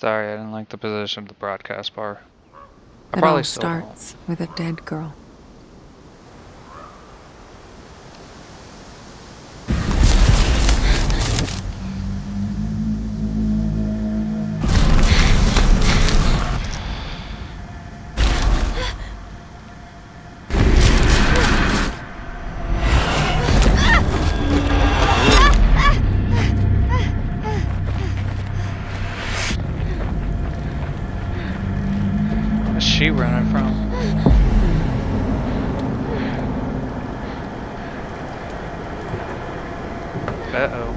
Sorry, I didn't like the position of the broadcast bar. I It all probably still don't. starts with a dead girl. Where's she running from? Uh-oh.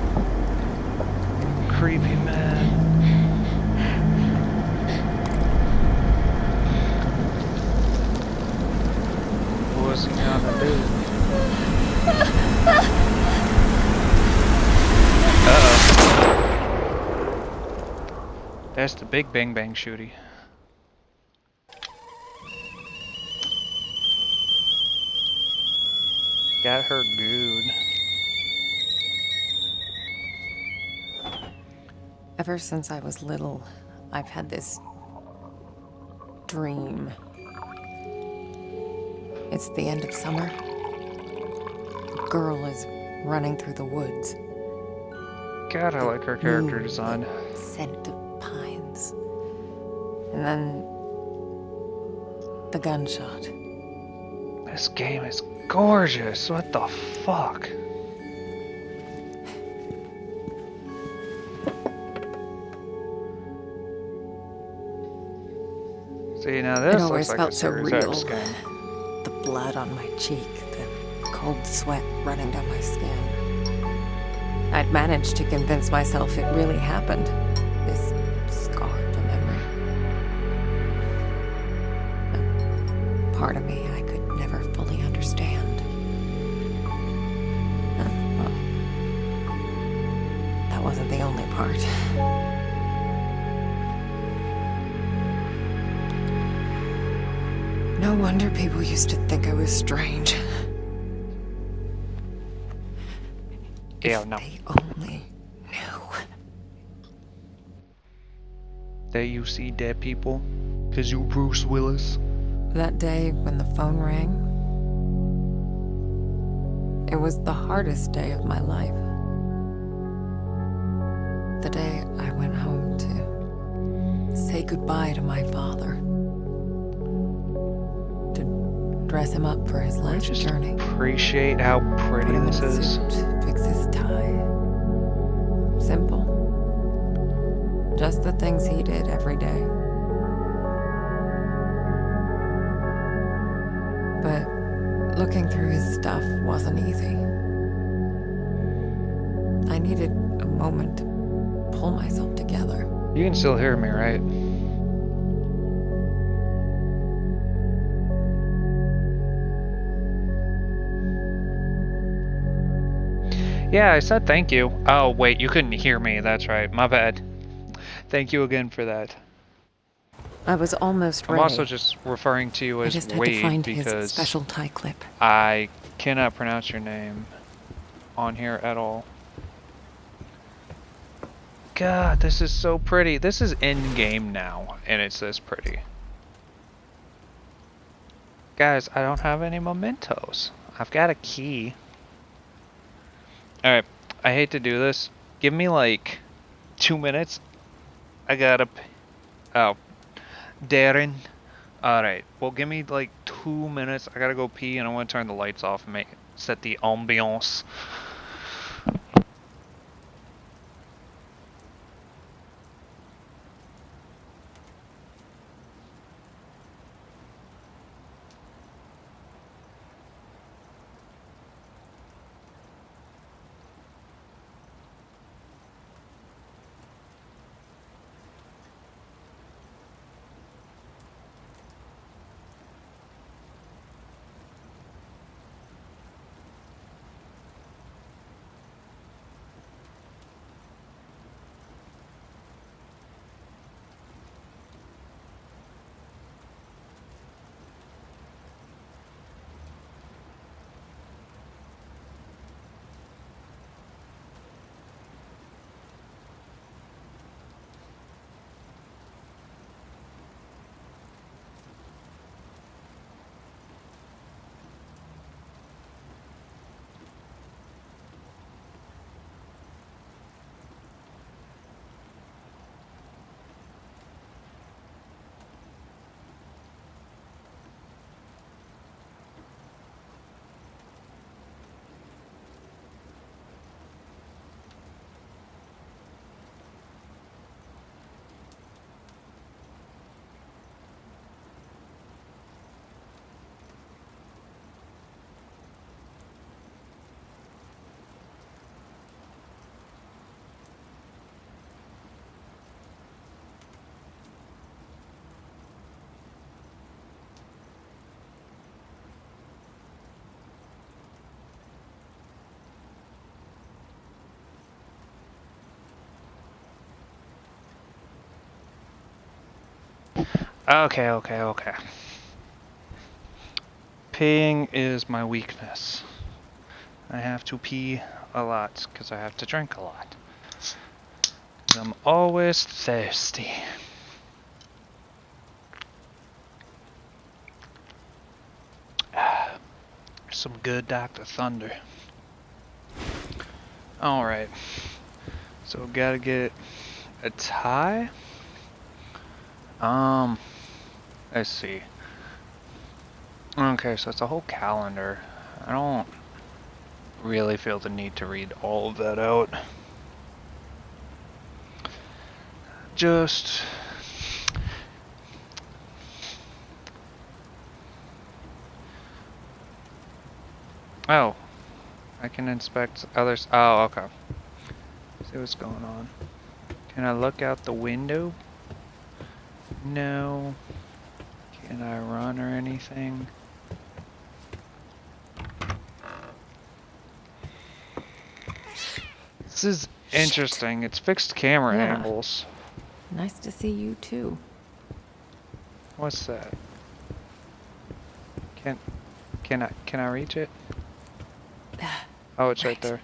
Creepy man. What's he gonna do? Uh-oh. That's the big bang bang shooty. Got her good. Ever since I was little, I've had this dream. It's the end of summer. A girl is running through the woods. God, I The like her character moon, design. the scent of pines. And then the gunshot. This game is gorgeous. What the fuck? See, now It this always looks like a felt so Series real. X game. The blood on my cheek, the cold sweat running down my skin. I'd managed to convince myself it really happened. This scarred a memory. A part of me I could never fully understand. Well, that wasn't the only part. No wonder people used to think I was strange. Yeah, If no. they only knew. That you see dead people? Cause you Bruce Willis? That day when the phone rang, it was the hardest day of my life. The day I went home to say goodbye to my father. To dress him up for his last Just journey. appreciate how pretty Put him this in a is. suit, fix his tie. Simple. Just the things he did every day. But looking through his stuff wasn't easy. I needed a moment to pull myself together. You can still hear me, right? Yeah, I said thank you. Oh, wait, you couldn't hear me. That's right. My bad. Thank you again for that. I was almost I'm ready. also just referring to you I as just had to Wade find his because special tie clip. I cannot pronounce your name on here at all. God, this is so pretty. This is in-game now, and it's this pretty. Guys, I don't have any mementos. I've got a key. Alright, I hate to do this. Give me like 2 minutes. I gotta... Oh. Darren. Alright, well give me like 2 minutes. I gotta go pee and I want to turn the lights off and set the ambiance. Okay, okay, okay. Peeing is my weakness. I have to pee a lot because I have to drink a lot. I'm always thirsty. Some good Dr. Thunder. Alright. So gotta get a tie. Let's see. Okay, so it's a whole calendar. I don't really feel the need to read all of that out. Just oh, I can inspect others. Oh, okay. See what's going on. Can I look out the window? No. Can I run or anything? This is interesting. It's fixed camera Yeah. angles. Nice to see you too. What's that? Can I reach it? Oh, it's right there.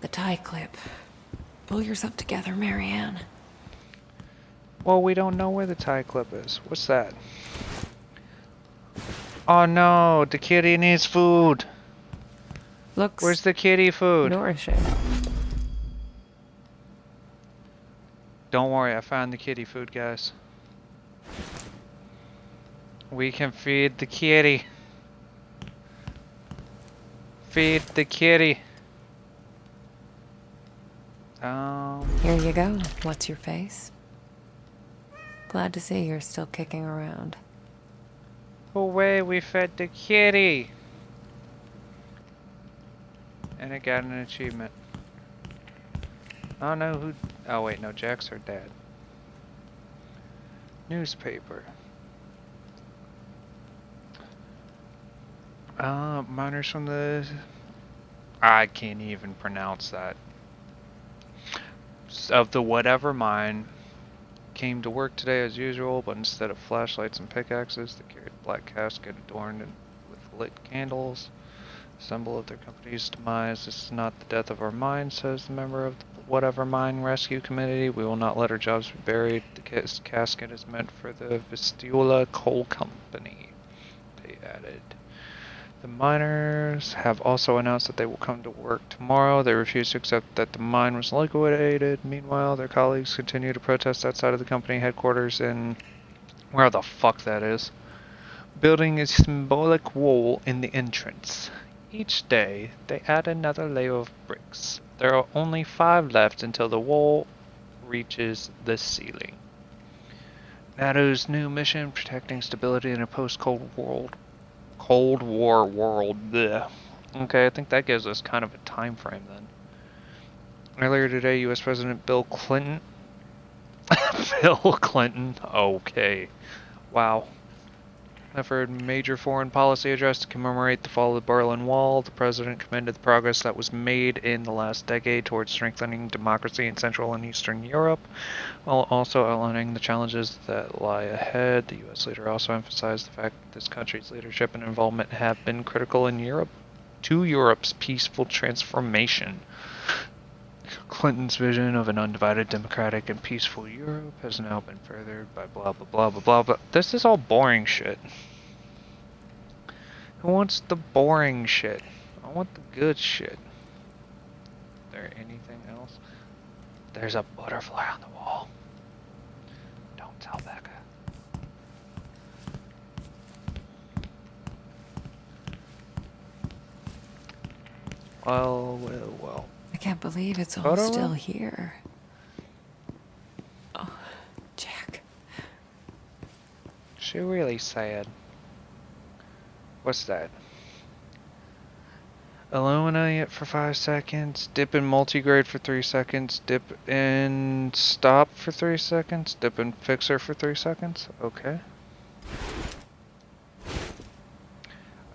The tie clip. Pull yourself together, Marianne. Well, we don't know where the tie clip is. What's that? Oh no, the kitty needs food. Looks Where's the kitty food? nourishing. Don't worry, I found the kitty food, guys. We can feed the kitty. Feed the kitty. Here you go. What's your face? Glad to see you're still kicking around. Away, we fed the kitty. And it got an achievement. I don't know who. Oh, wait, no, Jack's her dad. Newspaper. Miners from the. I can't even pronounce that. Of the whatever mine came to work today as usual, but instead of flashlights and pickaxes, they carried a black casket adorned with lit candles, symbol of their company's demise. This is not the death of our mine, says the member of the whatever mine rescue committee. We will not let our jobs be buried. The casket is meant for the Vistula Coal Company, they added. The miners have also announced that they will come to work tomorrow. They refuse to accept that the mine was liquidated. Meanwhile, their colleagues continue to protest outside of the company headquarters in where the fuck that is. Building a symbolic wall in the entrance. Each day, they add another layer of bricks. There are only 5 left until the wall reaches the ceiling. NATO's new mission, protecting stability in a post-Cold War world. Blech. Okay, I think that gives us kind of a time frame then. Earlier today, U.S. President Bill Clinton. Bill Clinton. Okay. Wow. Offered a major foreign policy address to commemorate the fall of the Berlin Wall. The president commended the progress that was made in the last decade towards strengthening democracy in Central and Eastern Europe, while also outlining the challenges that lie ahead. The U.S. leader also emphasized the fact that this country's leadership and involvement have been critical in Europe's peaceful transformation. Clinton's vision of an undivided, democratic, and peaceful Europe has now been furthered by blah blah blah blah blah blah. This is all boring shit. Who wants the boring shit? I want the good shit. Is there anything else? There's a butterfly on the wall. Don't tell Becca. Well. I can't believe it's all Photo? still here. Oh, Jack. She really sad. What's that? Illuminate for 5 seconds, dip in multigrade for 3 seconds, dip in stop for 3 seconds, dip in fixer for 3 seconds. Okay.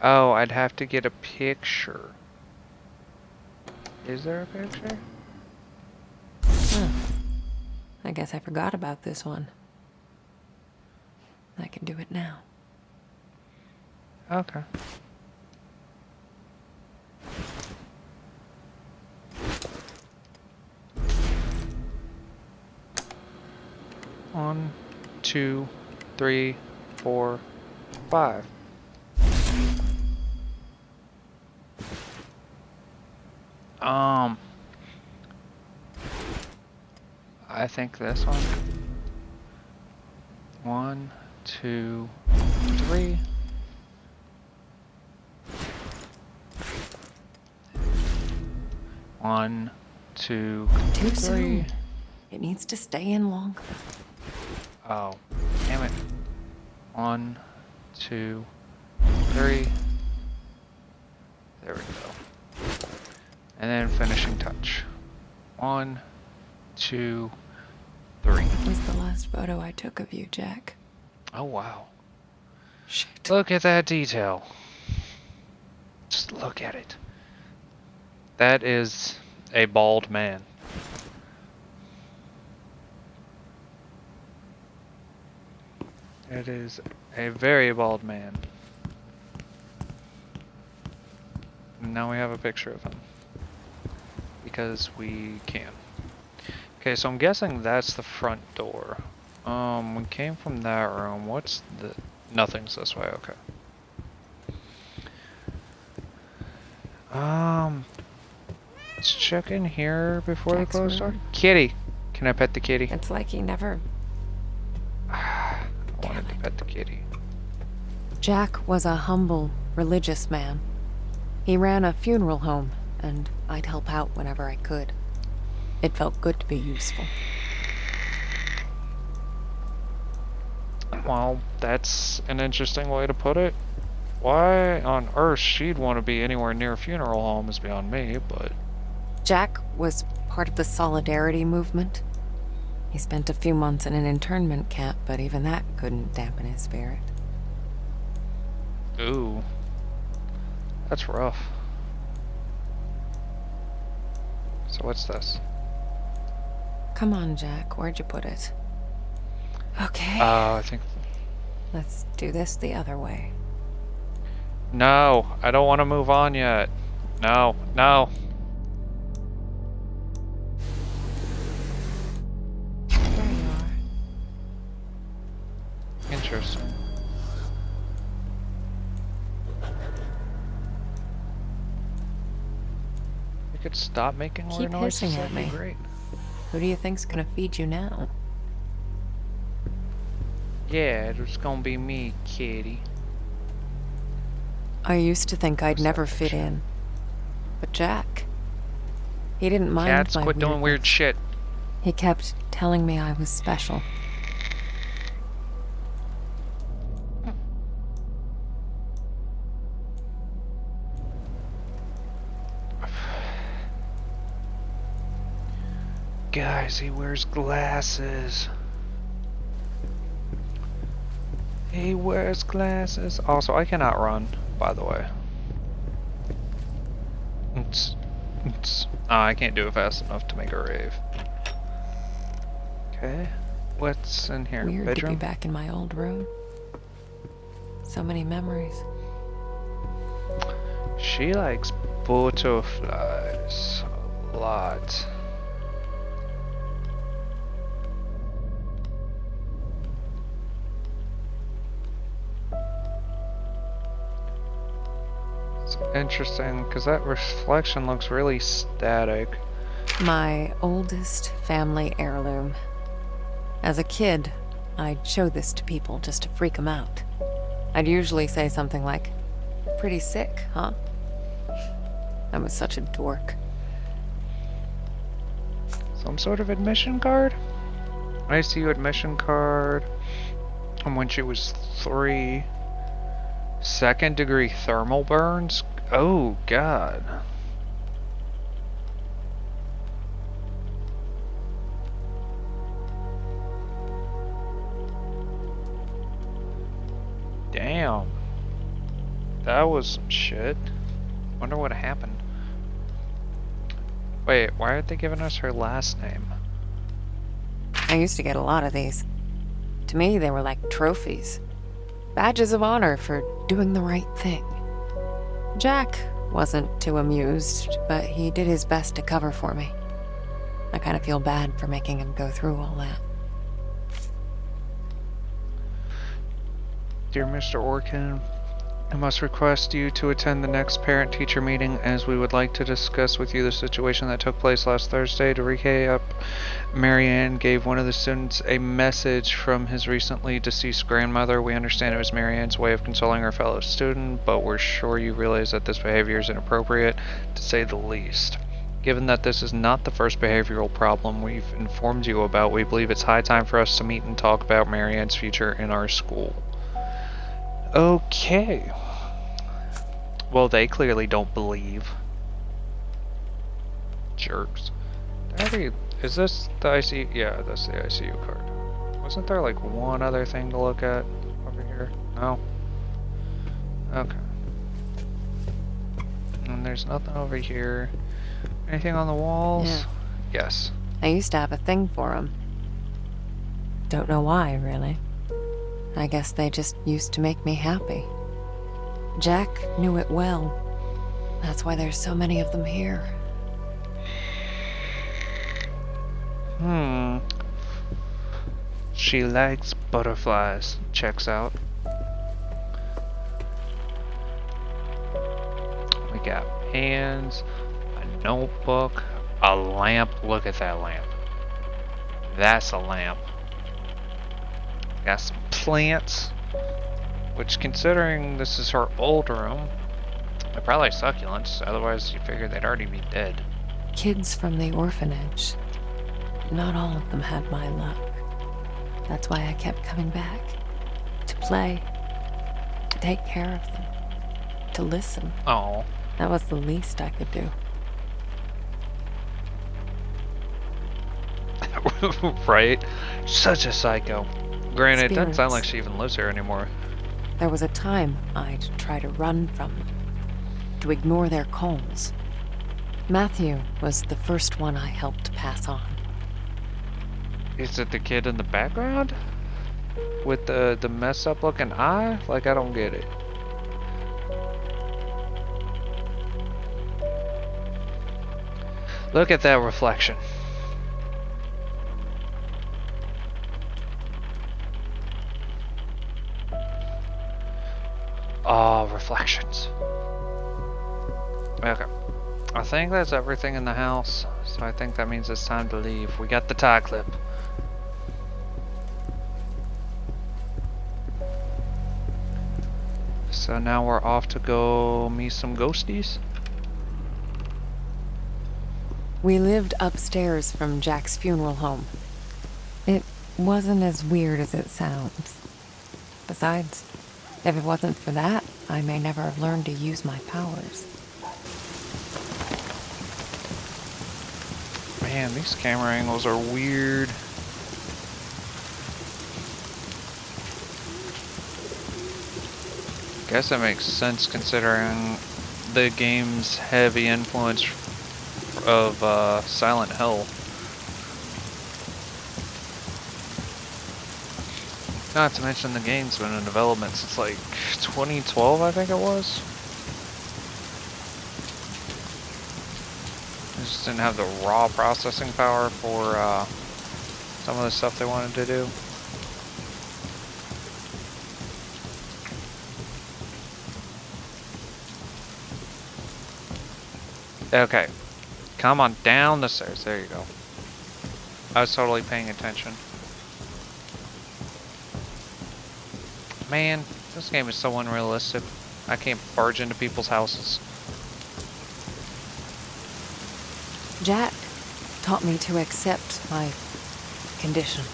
Oh, I'd have to get a picture. Is there a picture? I guess I forgot about this one. I can do it now. Okay. One, 2, 3, 4, 5. I think this one. 1, 2, 3. One, 2, Too 3. soon. It needs to stay in longer. Oh, damn it. 1, 2, 3. There we go. And then finishing touch. 1, 2, 3. It was the last photo I took of you, Jack. Oh, wow. Shit. Look at that detail. Just look at it. That is a bald man. It is a very bald man. And now we have a picture of him. Because we can. Okay, so I'm guessing that's the front door. We came from that room. What's the... Nothing's this way, okay. Let's check in here before the Jack's closed door. room. Kitty! Can I pet the kitty? It's like he never... I wanted to pet the kitty. Jack was a humble, religious man. He ran a funeral home, and I'd help out whenever I could. It felt good to be useful. Well, that's an interesting way to put it. Why on earth she'd want to be anywhere near a funeral home is beyond me, but... Jack was part of the Solidarity movement. He spent a few months in an internment camp, but even that couldn't dampen his spirit. Ooh. That's rough. So what's this? Come on, Jack. Where'd you put it? Okay. I think... Let's do this the other way. No, I don't want to move on yet. No, no. There you are. Interesting. You could stop making more Keep noises, hissing at that'd be me. great. Who do you think's gonna feed you now? Yeah, it's gonna be me, kitty. I used to think I'd What's never that fit picture? in. But Jack, he didn't mind Cats, my quit doing weird weirdness. shit. He kept telling me I was special. Guys, he wears glasses. He wears glasses. Also, I cannot run, by the way. I can't do it fast enough to make a rave. Okay. What's in here? Weird Bedroom? to be back in my old room. So many memories. She likes butterflies a lot. It's interesting because that reflection looks really static. My oldest family heirloom. As a kid, I'd show this to people just to freak them out. I'd usually say something like, "Pretty sick, huh?" I was such a dork. Some sort of admission card? ICU admission card. And when she was 3. 2nd degree thermal burns? Oh, God. Damn. That was some shit. Wonder what happened. Wait, why aren't they giving us her last name? I used to get a lot of these. To me, they were like trophies. Badges of honor for doing the right thing. Jack wasn't too amused, but he did his best to cover for me. I kind of feel bad for making him go through all that. Dear Mr. Orkin, I must request you to attend the next parent-teacher meeting as we would like to discuss with you the situation that took place last Thursday. To recap, Marianne gave one of the students a message from his recently deceased grandmother. We understand it was Marianne's way of consoling her fellow student, but we're sure you realize that this behavior is inappropriate, to say the least. Given that this is not the first behavioral problem we've informed you about, we believe it's high time for us to meet and talk about Marianne's future in our school. Okay. Well, they clearly don't believe. Jerks. Is this the ICU? Yeah, that's the ICU card. Wasn't there like one other thing to look at over here? No? Okay. And there's nothing over here. Anything on the walls? Yeah. Yes. I used to have a thing for him. Don't know why, really. I guess they just used to make me happy. Jack knew it well. That's why there's so many of them here. She likes butterflies. Checks out. We got hands, a notebook, a lamp. Look at that lamp. That's a lamp. Got some plants, which, considering this is her old room, they're probably succulents, otherwise you figure they'd already be dead. Kids from the orphanage. Not all of them had my luck. That's why I kept coming back. To play. To take care of them. To listen. Oh. That was the least I could do. Right? Such a psycho. Granted, it doesn't sound like Spirits. she even lives here anymore. There was a time I'd try to run from them. To ignore their calls. Matthew was the first one I helped pass on. Is it the kid in the background? With the messed up looking eye? Like, I don't get it. Look at that reflection. Oh, reflections. Okay. I think that's everything in the house, so I think that means it's time to leave. We got the tie clip. So now we're off to go meet some ghosties. We lived upstairs from Jack's funeral home. It wasn't as weird as it sounds. Besides, if it wasn't for that, I may never have learned to use my powers. Man, these camera angles are weird. Guess it makes sense considering the game's heavy influence of Silent Hill. Not to mention the game's been in development since like 2012, I think it was. They just didn't have the raw processing power for some of the stuff they wanted to do. Okay. Come on, down the stairs. There you go. I was totally paying attention. Man, this game is so unrealistic. I can't barge into people's houses. Jack taught me to accept my condition.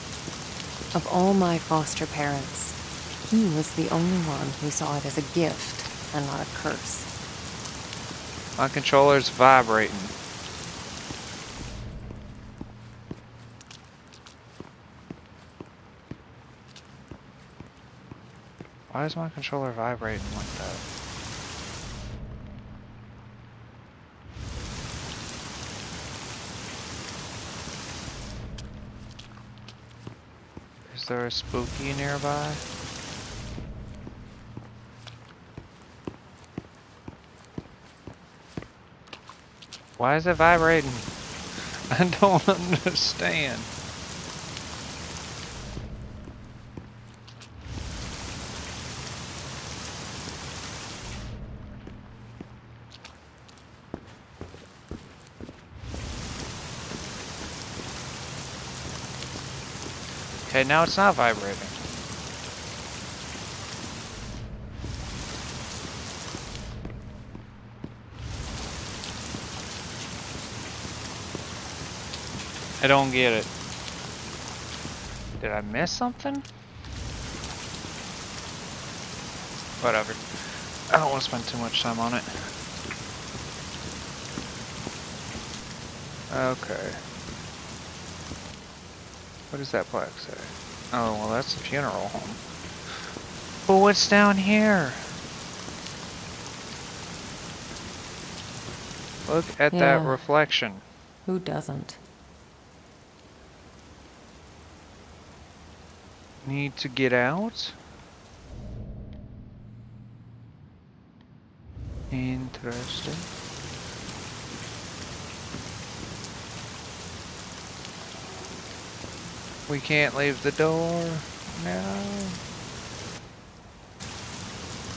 Of all my foster parents, he was the only one who saw it as a gift and not a curse. My controller's vibrating. Why is my controller vibrating like that? Is there a spooky nearby? Why is it vibrating? I don't understand. Okay, now it's not vibrating. I don't get it. Did I miss something? Whatever. I don't want to spend too much time on it. Okay. What does that plaque say? Oh, well, that's a funeral home. But what's down here? Look at that Yeah. reflection. Who doesn't? Need to get out? Interesting. We can't leave the door. No.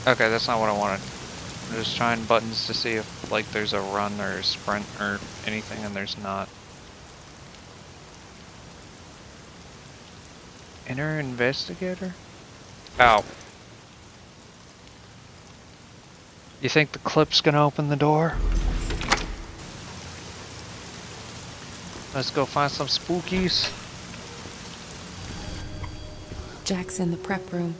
Okay, that's not what I wanted. I'm just trying buttons to see if, like, there's a run or a sprint or anything, and there's not. Inner investigator? Oh. You think the clip's gonna open the door? Let's go find some spookies. Jack's in the prep room.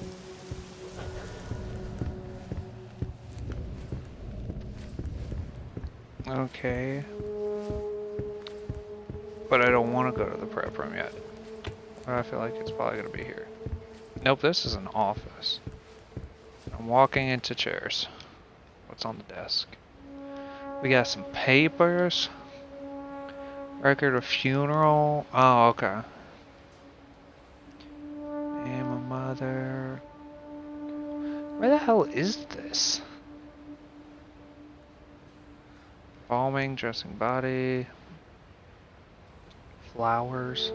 Okay. But I don't want to go to the prep room yet. I feel like it's probably gonna be here. Nope, this is an office. I'm walking into chairs. What's on the desk? We got some papers. Record of funeral. Oh, okay. And my mother. Where the hell is this? Embalming, dressing body. Flowers.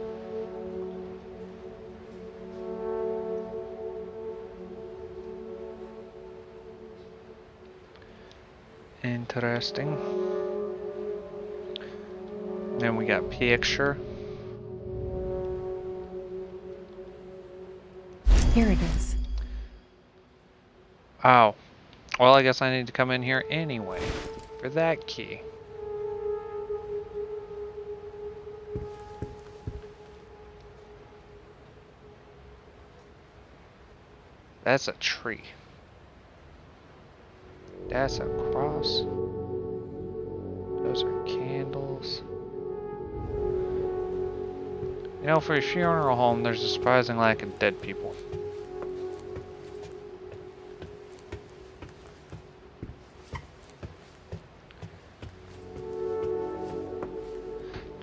Interesting. Then we got picture. Here it is. Oh. Well, I guess I need to come in here anyway for that key. That's a tree. That's a cross. Those are candles. You know, for a funeral home, there's a surprising lack of dead people.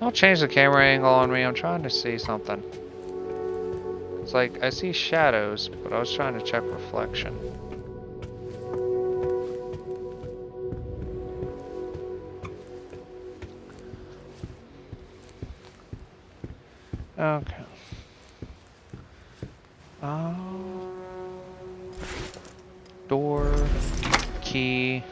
Don't change the camera angle on me, I'm trying to see something. It's like, I see shadows, but I was trying to check reflection. Okay. Door, key.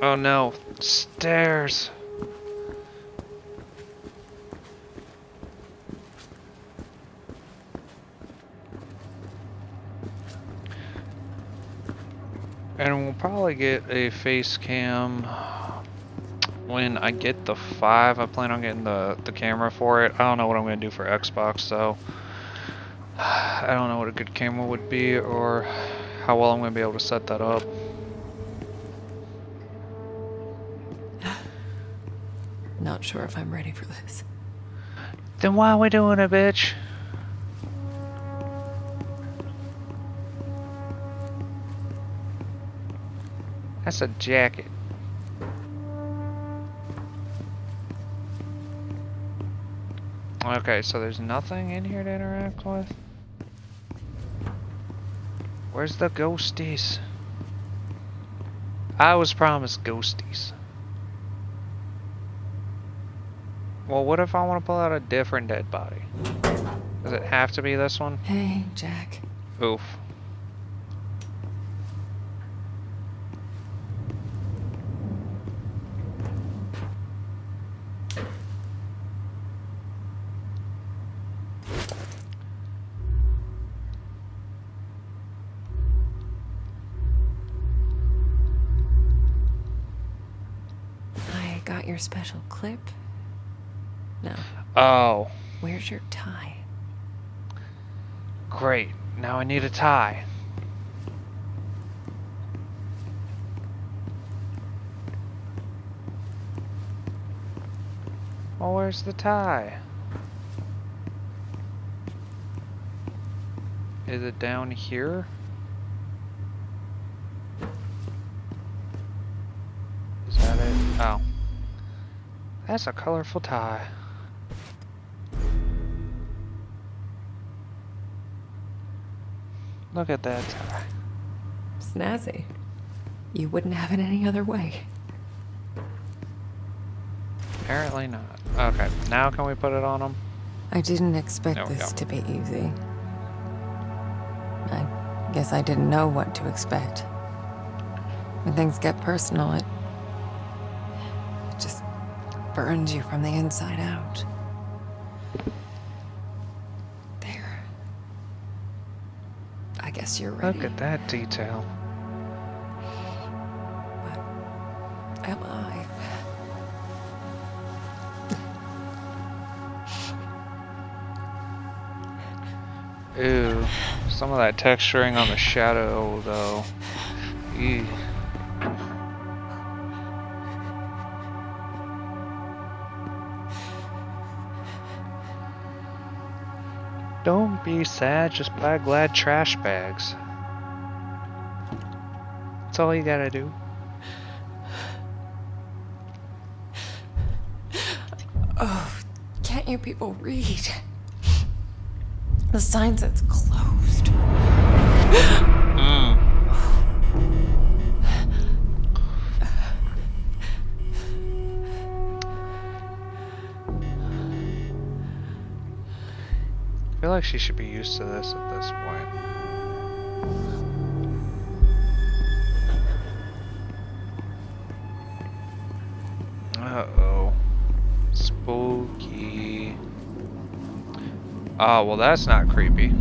Oh no, stairs. And we'll probably get a face cam when I get the 5. I plan on getting the camera for it. I don't know what I'm going to do for Xbox though. I don't know what a good camera would be or how well I'm going to be able to set that up. Not sure if I'm ready for this. Then why are we doing it, bitch? That's a jacket. Okay, so there's nothing in here to interact with? Where's the ghosties? I was promised ghosties. Well, what if I want to pull out a different dead body? Does it have to be this one? Hey, Jack. Oof. I got your special clip. No. Oh, Where's your tie? great. Now I need a tie. Well, where's the tie? Is it down here? Is that it? Oh. That's a colorful tie. Look at that tie. Snazzy. You wouldn't have it any other way. Apparently not. Okay, now can we put it on him? I didn't expect There we this go. to be easy. I guess I didn't know what to expect. When things get personal, it just burns you from the inside out. There. I guess you're ready. Look at that detail. But am I? Ooh, some of that texturing on the shadow, though. Eee. Don't be sad, just buy Glad trash bags. That's all you gotta do. Oh, can't you people read? The sign says closed. Mm. I feel like she should be used to this at this point. Uh-oh. Spooky. Oh, well that's not creepy.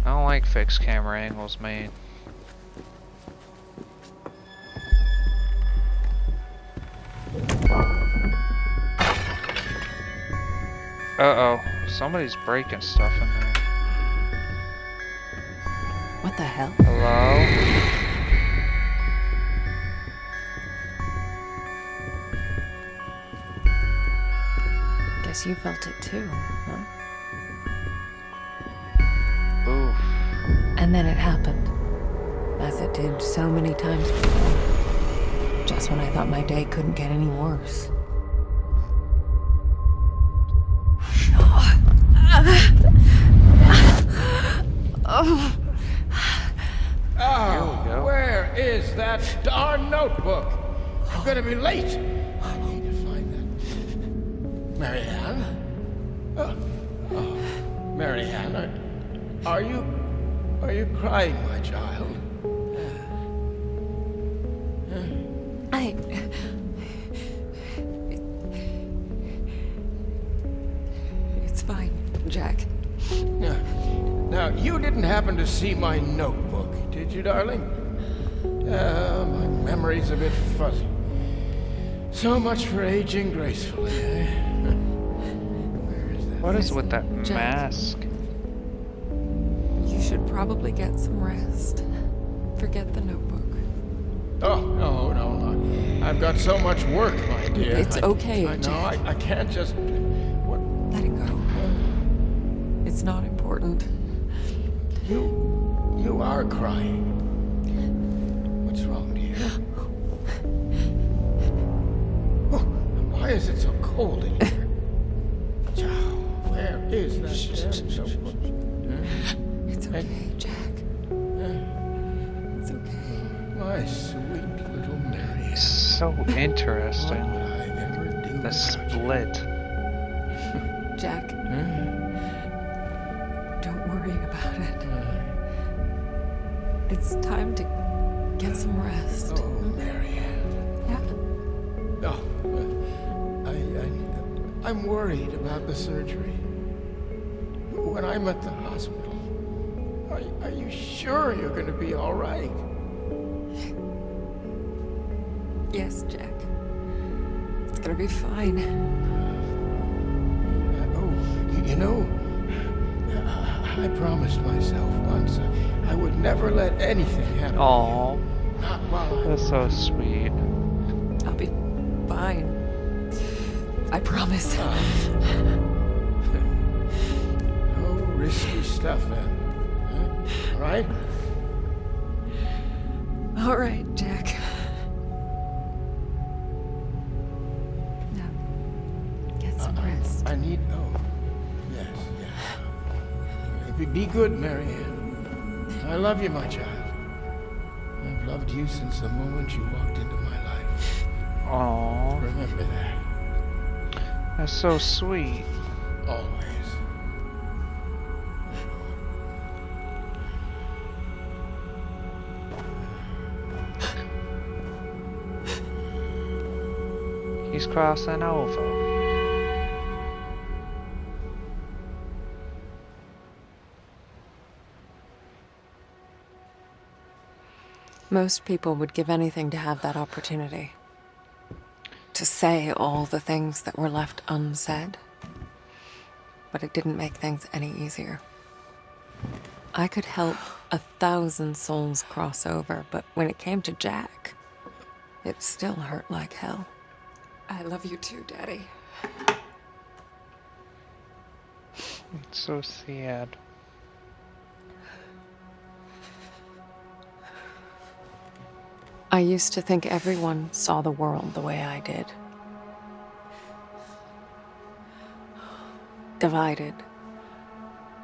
I don't like fixed camera angles, man. Uh-oh. Somebody's breaking stuff in there. What the hell? Hello? Guess you felt it too, huh? Oof. And then it happened. As it did so many times before. Just when I thought my day couldn't get any worse. Oh, where is that darn notebook? I'm gonna be late. I need to find that. Marianne? Marianne, are you crying, my child? It's fine, Jack. Now, you didn't happen to see my notebook, did you, darling? My memory's a bit fuzzy. So much for aging gracefully, eh? Where is that? What is with that Jack. mask? You should probably get some rest. Forget the notebook. Oh, no. I've got so much work, my dear. It's okay, I know, Jack. I can't just... What? Let it go. It's not important. You are crying. What's wrong, dear? is it so cold in here? Joe, where is that damn notebook? It's okay, Jack. It's okay. My sweet little Marianne. So interesting. What would I ever do The without split. Jack, you? don't worry about it. It's time to get some rest. Oh, Marianne. Yeah? Oh, I'm worried about the surgery. When I'm at the hospital, are you sure you're going to be all right? Yes, Jack. It's gonna be fine. You know, I promised myself once I would never let anything happen. Aw, Not while I'm that's so sweet. I'll be fine. I promise. No risky stuff, then. Huh? All right? All right, Jack. Now, get some rest. I need. Oh, yes, yes. Be good, Marianne. I love you, my child. I've loved you since the moment you walked into my life. Aw, Remember that. that's so sweet. Always. He's crossing over. Most people would give anything to have that opportunity. To say all the things that were left unsaid. But it didn't make things any easier. I could help 1,000 souls cross over, but when it came to Jack, it still hurt like hell. I love you too, Daddy. It's so sad. I used to think everyone saw the world the way I did. Divided.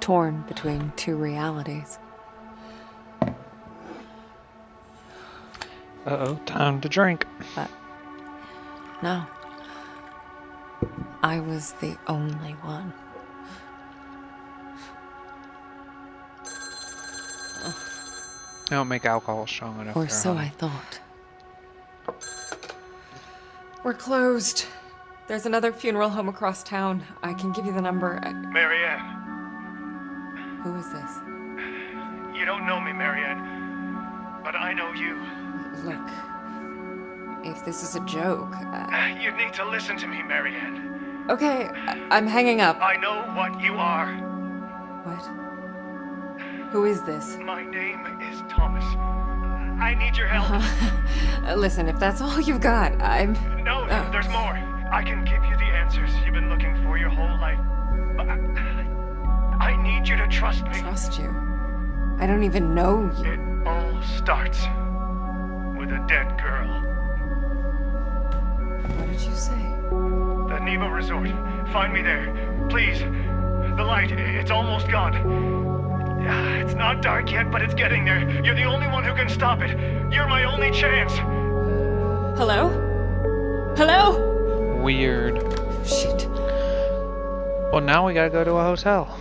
Torn between two realities. Uh-oh, time to drink. But no. I was the only one. I don't make alcohol strong enough. Or there, so honey. I thought. We're closed. There's another funeral home across town. I can give you the number. Marianne, Who is this? you don't know me, Marianne, but I know you. Look, if this is a joke. You need to listen to me, Marianne. Okay, I'm hanging up. I know what you are. What? Who is this? My name is Thomas. I need your help. Listen, if that's all you've got, I'm. No, there's more. I can give you the answers you've been looking for your whole life. But I need you to trust me. Trust you. I don't even know you. It all starts with a dead girl. What did you say? The Neva Resort. Find me there. Please. The light, it's almost gone. It's not dark yet, but it's getting there. You're the only one who can stop it. You're my only chance. Hello? Hello? Weird. Shit. Well, now we gotta go to a hotel.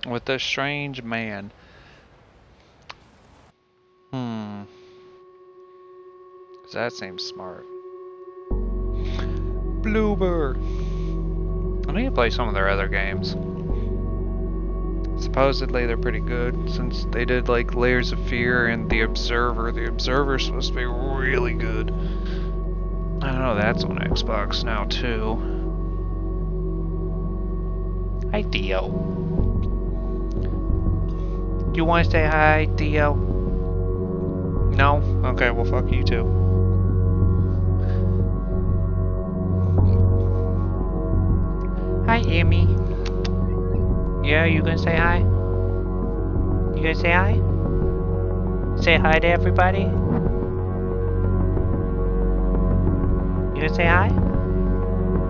With a strange man. That seems smart. Bluebird. I need to play some of their other games. Supposedly they're pretty good since they did like Layers of Fear and The Observer. The Observer's supposed to be really good. I know that's on Xbox now too. Hi Theo. You wanna say hi, Theo? No? Okay, well fuck you too. Hi, Amy. Yeah, you gonna say hi? You gonna say hi? Say hi to everybody? to say hi?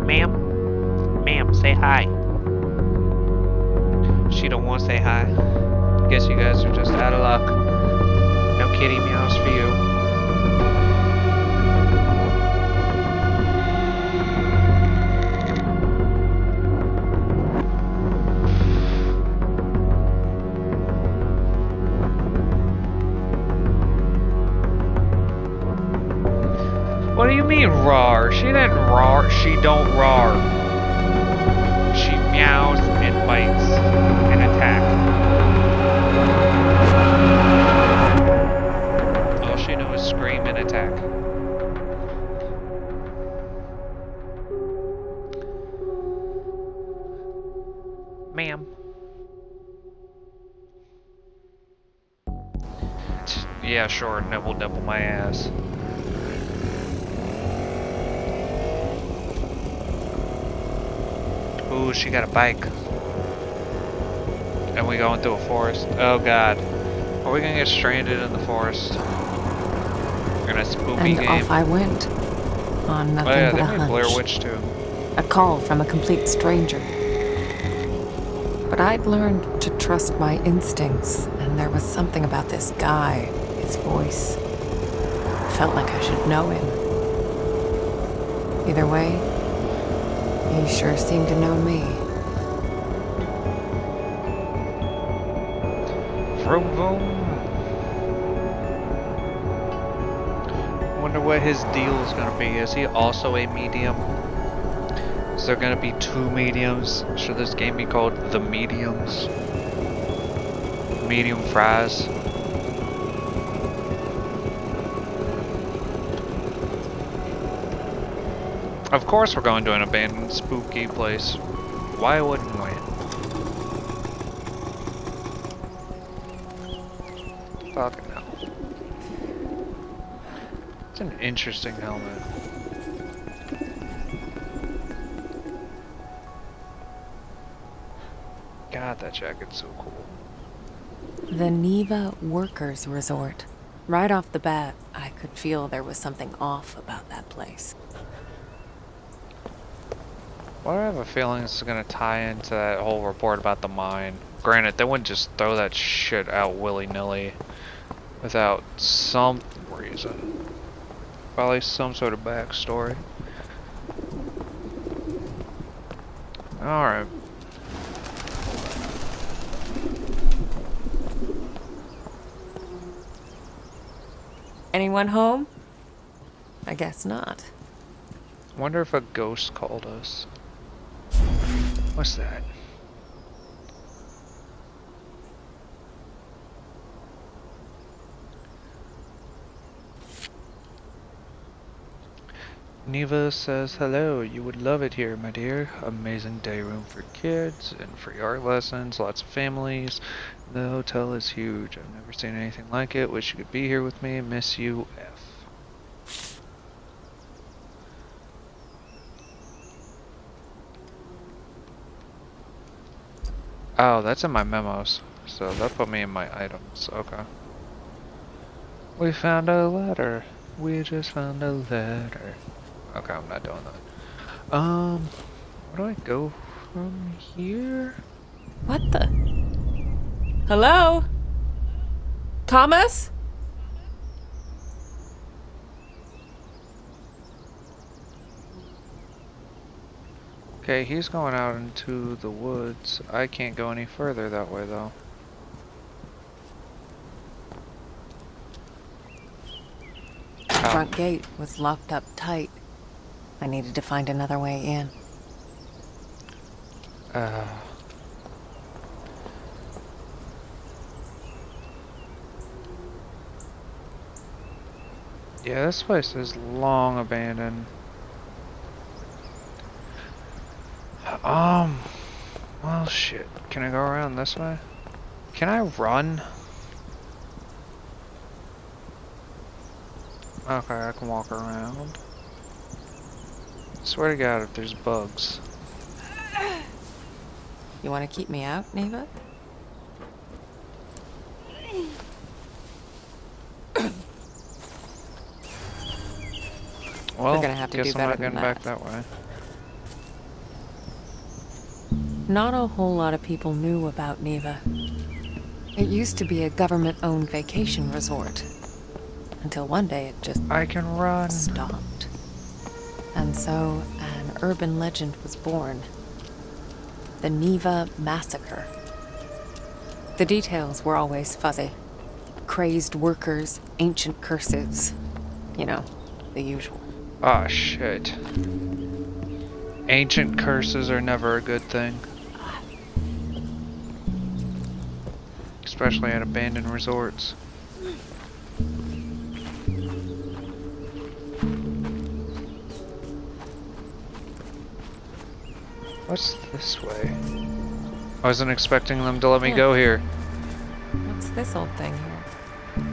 Ma'am? Ma'am, say hi. She don't want to say hi. Guess you guys are just out of luck. No kitty meows for you. What do you mean roar? She didn't roar. She don't roar. She meows and bites and attacks. All she knows is scream and attack. Ma'am. Yeah, sure. Nibble nibble my ass. Ooh, she got a bike. And we going through a forest. Oh god. Are we gonna get stranded in the forest? We're gonna spooky And game. off I went. On nothing Oh yeah, but they a made hunch. Blair Witch too. A call from a complete stranger. But I'd learned to trust my instincts, and there was something about this guy, his voice. Felt like I should know him. Either way, he sure seemed to know me. Vroom vroom. Wonder what his deal is gonna be. Is he also a medium? Is there gonna be two mediums? Should this game be called The Mediums? Medium fries. Of course we're going to an abandoned spooky place. Why wouldn't we? Fucking hell. It's an interesting helmet. God, that jacket's so cool. The Neva Workers Resort. Right off the bat, I could feel there was something off about that place. Why do I have a feeling this is gonna tie into that whole report about the mine? Granted, they wouldn't just throw that shit out willy-nilly without some reason. Probably some sort of backstory. Alright. Anyone home? I guess not. Wonder if a ghost called us. What's that? Neva says, hello, you would love it here, my dear. Amazing day room for kids and free art lessons, lots of families. The hotel is huge. I've never seen anything like it. Wish you could be here with me. Miss you, F. Oh, that's in my memos. So that put me in my items. Okay. We found a letter. We just found a letter. Okay, I'm not doing that. Where do I go from here? What the? Hello? Thomas? Okay, he's going out into the woods. I can't go any further that way, though. The front gate was locked up tight. I needed to find another way in. Yeah, this place is long abandoned. Well, shit. Can I go around this way? Can I run? Okay, I can walk around. Swear to God, if there's bugs. You want to keep me out, Neva? Well, gonna have to guess do I'm better not than getting back that way. Not a whole lot of people knew about Neva. It used to be a government-owned vacation resort. Until one day it just I can run. stopped. And so an urban legend was born. The Neva Massacre. The details were always fuzzy. Crazed workers, ancient curses. You know, the usual. Ah, shit. Ancient curses are never a good thing. Especially at abandoned resorts. What's this way? I wasn't expecting them to let me Yeah. go here. What's this old thing here?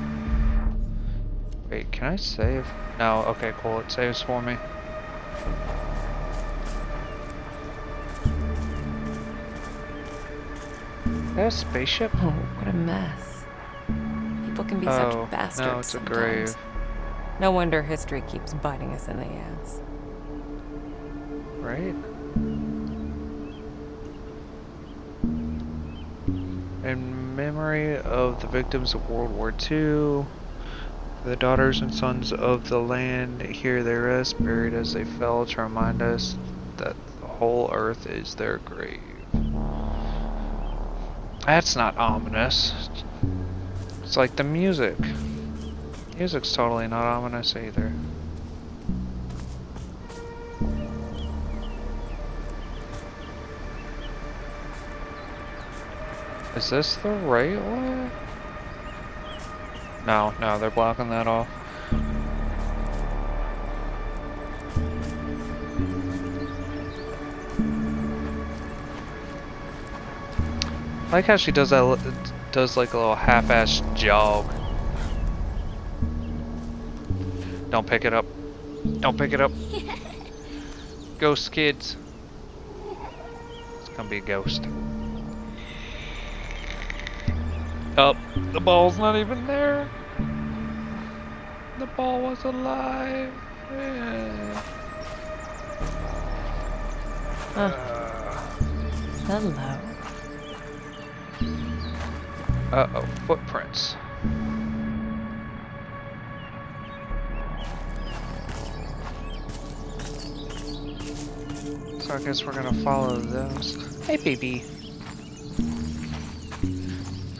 Wait, can I save? No, okay, cool, it saves for me. Is that a spaceship? Oh, what a mess. People can be such bastards no, it's a sometimes. grave. No wonder history keeps biting us in the ass. Right? In memory of the victims of World War II, the daughters and sons of the land hear their rest, buried as they fell, to remind us that the whole earth is their grave. That's not ominous. It's like the music. Music's totally not ominous either. Is this the right way? No, they're blocking that off. I like how she does that, does like a little half-ass jog. Don't pick it up. Don't pick it up. Ghost kids. It's gonna be a ghost. Oh, the ball's not even there. The ball was alive. Yeah. Hello. Uh-oh, footprints. So I guess we're gonna follow those. Hey, baby.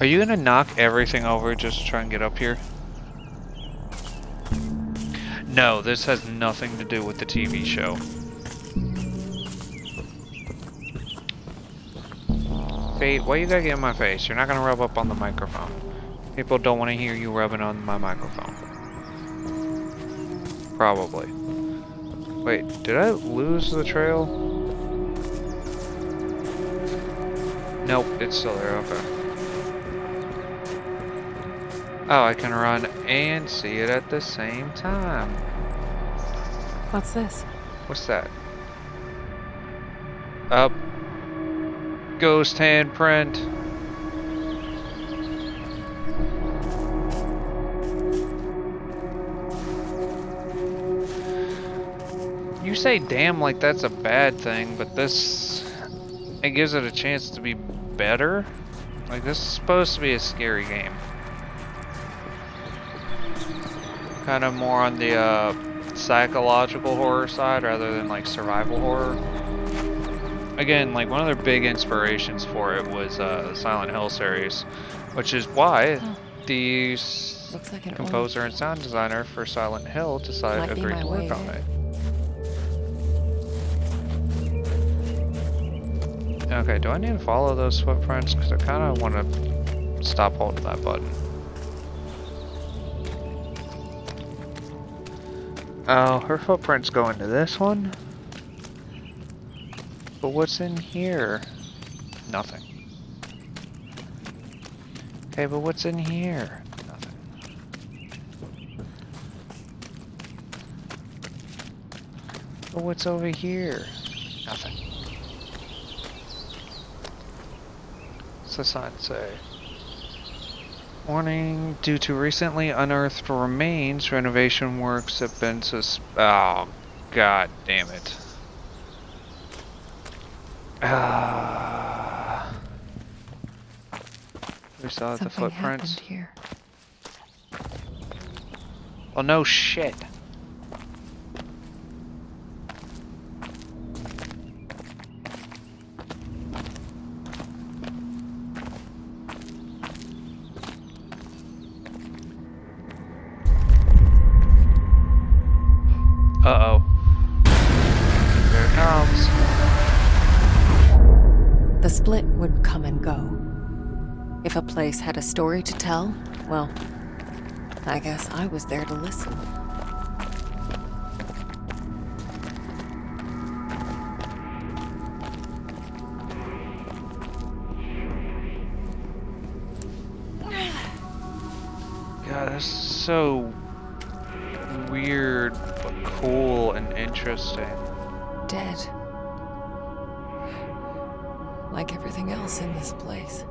Are you gonna knock everything over just to try and get up here? No, this has nothing to do with the TV show. Fate, why you gotta get in my face? You're not gonna rub up on the microphone. People don't want to hear you rubbing on my microphone. Probably. Wait, did I lose the trail? Nope, it's still there, okay. Oh, I can run and see it at the same time. What's this? What's that? Up. Ghost handprint. You say damn like that's a bad thing, but this, it gives it a chance to be better. Like, this is supposed to be a scary game. Kind of more on the psychological horror side rather than like survival horror. Again, like, one of their big inspirations for it was the Silent Hill series, which is why the Looks like an composer and sound designer for Silent Hill decided Might be agreed my to way work on there. it. Okay, do I need to follow those footprints? Because I kind of want to stop holding that button. Oh, her footprints go into this one? But what's in here? Nothing. Okay, but what's in here? Nothing. But what's over here? Nothing. What's the sign say? Warning, due to recently unearthed remains, renovation works have been oh, god damn it. We still have the Something footprints. happened here. Oh no shit. Uh-oh. There it comes. The split would come and go. If a place had a story to tell, well, I guess I was there to listen. God, this is so weird, but cool and interesting. Dead. Like everything else in this place.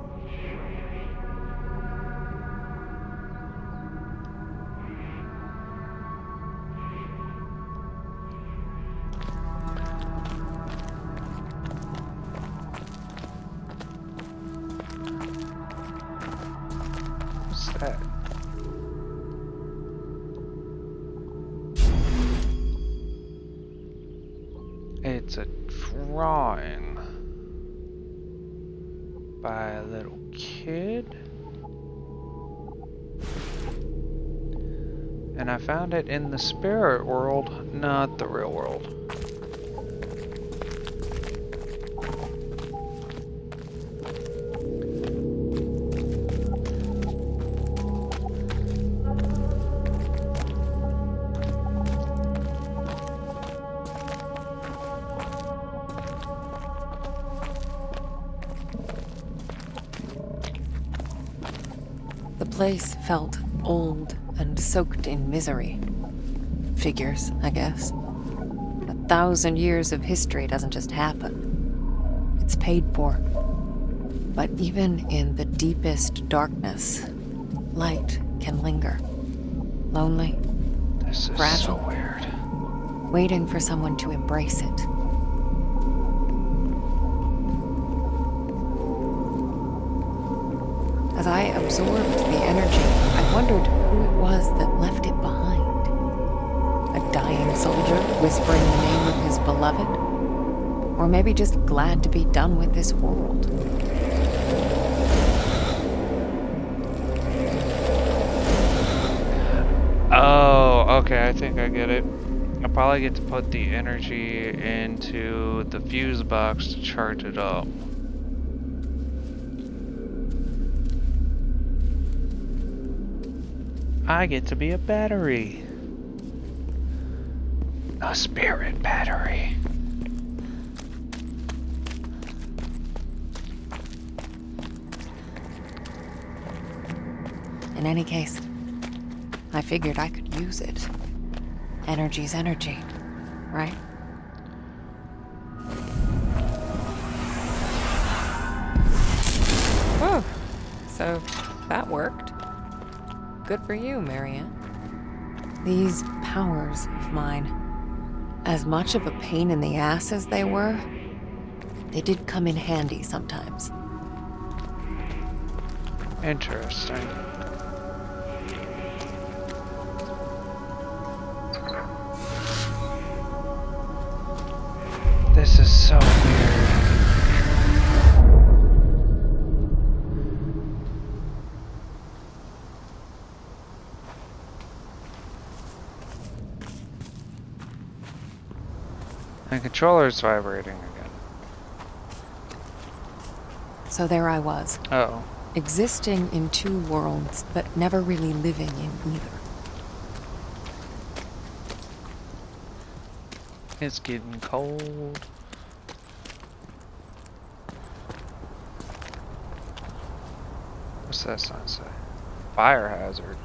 What's that? It's a drawing by a little kid. And I found it in the spirit world, not the real world. The place felt old and soaked in misery. Figures, I guess. 1,000 years of history doesn't just happen. It's paid for. But even in the deepest darkness, light can linger. Lonely, This is Fragile. so weird. waiting for someone to embrace it. As I absorbed the energy, I wondered who it was that left it behind. A dying soldier whispering the name of his beloved? Or maybe just glad to be done with this world. Oh, okay, I think I get it. I'll probably get to put the energy into the fuse box to charge it up. I get to be a battery. A spirit battery. In any case, I figured I could use it. Energy's energy, right? Oh, so that worked. Good for you, Marianne. These powers of mine, as much of a pain in the ass as they were, they did come in handy sometimes. Interesting. This is so weird. The controller's vibrating again. So there I was, Uh-oh. existing in two worlds, but never really living in either. It's getting cold. What's that sign say? Fire hazard.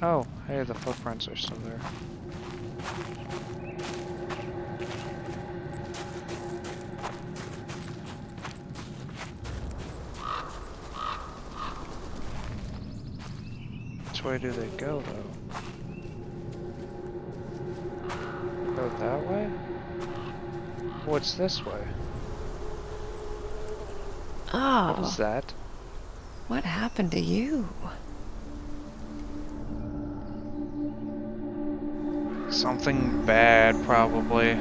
Oh, hey, the footprints are still there. Which way do they go, though? Go that way? What's this way? Oh, What is that? what happened to you? Something bad, probably.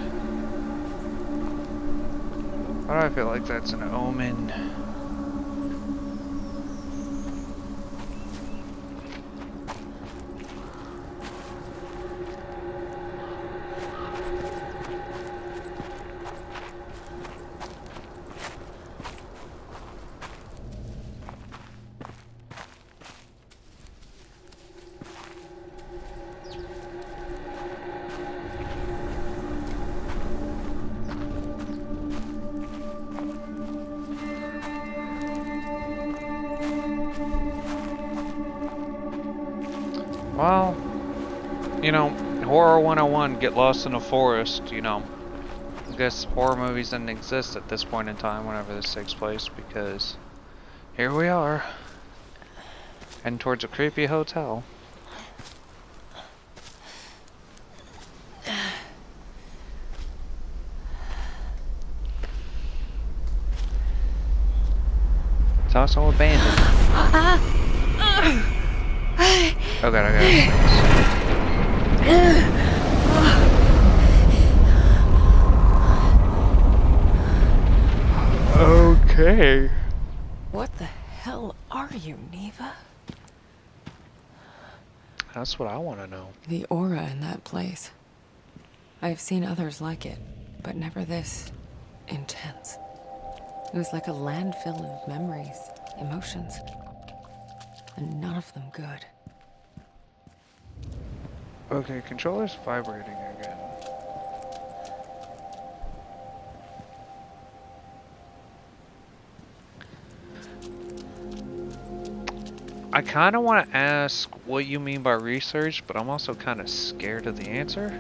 Why do I feel like that's an omen? Well, you know, Horror 101, get lost in a forest, you know. I guess horror movies didn't exist at this point in time whenever this takes place, because here we are, heading towards a creepy hotel. It's also abandoned. Oh god, I got Okay. What the hell are you, Neva? That's what I want to know. The aura in that place. I've seen others like it, but never this intense. It was like a landfill of memories, emotions, and none of them good. Okay, controller's vibrating again. I kind of want to ask what you mean by research, but I'm also kind of scared of the answer.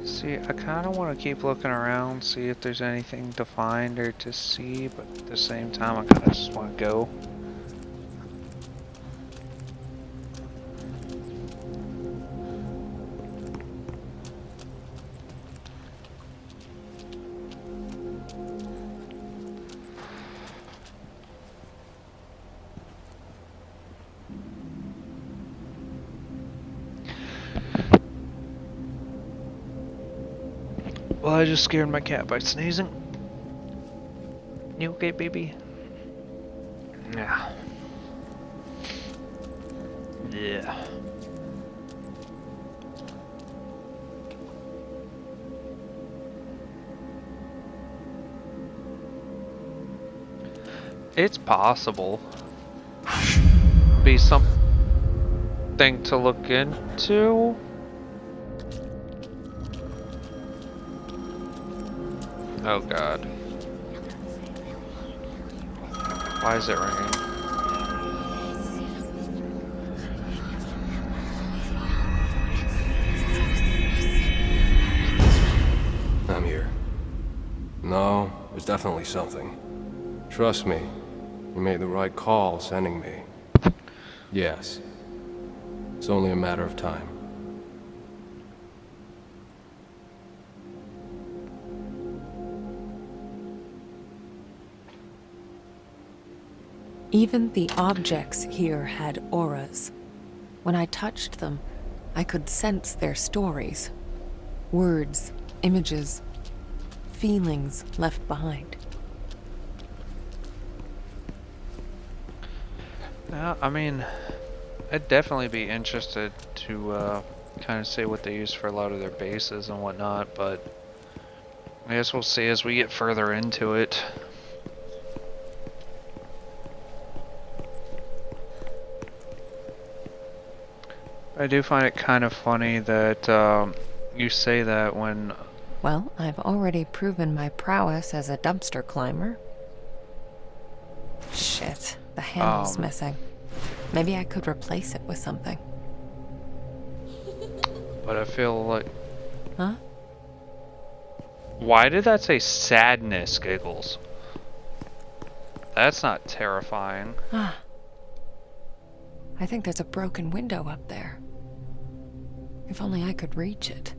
See, I kind of want to keep looking around, see if there's anything to find or to see, but at the same time, I kind of just want to go. Well, I just scared my cat by sneezing. You okay, baby? Yeah. Yeah. It's possible. Be something to look into. Oh god. Why is it ringing? I'm here. No, there's definitely something. Trust me, you made the right call sending me. Yes. It's only a matter of time. Even the objects here had auras. When I touched them, I could sense their stories. Words, images, feelings left behind. Yeah, I mean, I'd definitely be interested to kind of see what they use for a lot of their bases and whatnot, but I guess we'll see as we get further into it. I do find it kind of funny that you say that when... Well, I've already proven my prowess as a dumpster climber. Shit, the handle's missing. Maybe I could replace it with something. But I feel like... Huh? Why did that say sadness, Giggles? That's not terrifying. Ah. I think there's a broken window up there. If only I could reach it.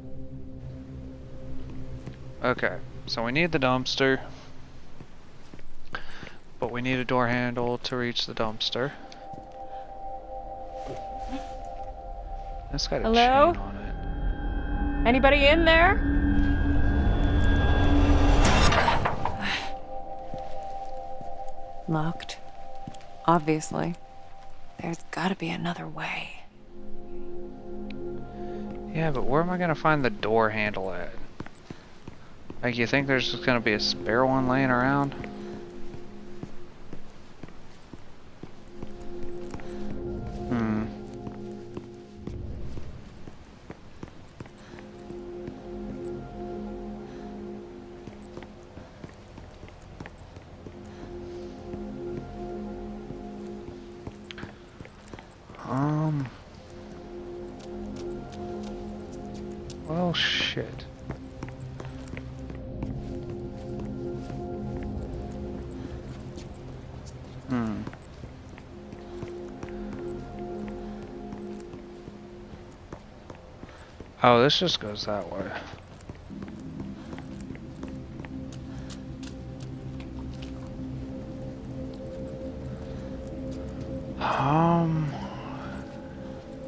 Okay, so we need the dumpster. But we need a door handle to reach the dumpster. That's got a Hello? chain on it. Anybody in there? Locked. Obviously. There's gotta be another way. Yeah, but where am I gonna find the door handle at? Like, you think there's just gonna be a spare one laying around? Hmm. Well, shit. Hmm. Oh, this just goes that way.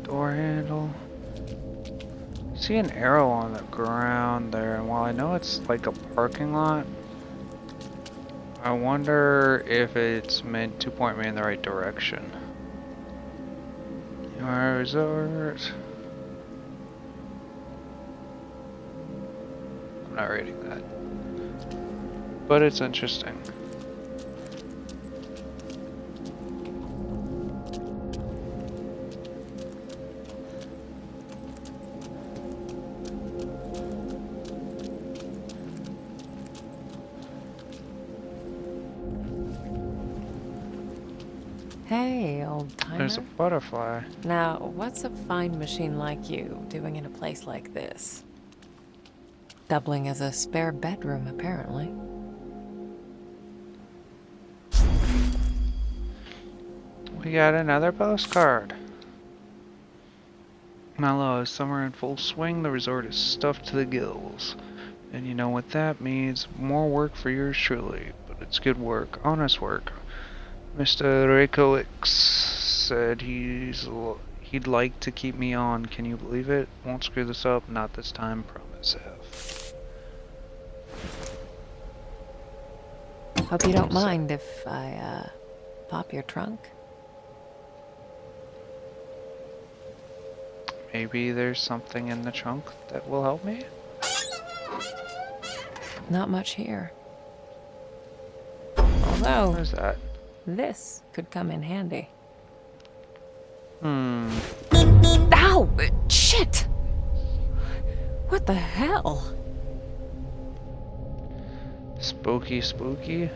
Door handle. See an arrow on the ground there, and while I know it's like a parking lot, I wonder if it's meant to point me in the right direction. Your resort. I'm not reading that, but it's interesting. Hey, old timer. There's a butterfly. Now, what's a fine machine like you doing in a place like this? Doubling as a spare bedroom, apparently. We got another postcard. Mallow is summer in full swing. The resort is stuffed to the gills. And you know what that means. More work for yours truly. But it's good work. Honest work. Mr. Reykowicz said he'd like to keep me on. Can you believe it? Won't screw this up. Not this time. Promise, F. Hope you don't mind if I, pop your trunk? Maybe there's something in the trunk that will help me? Not much here. Although, What is that? this could come in handy. Hmm. Ow! Shit! What the hell? Spooky, spooky.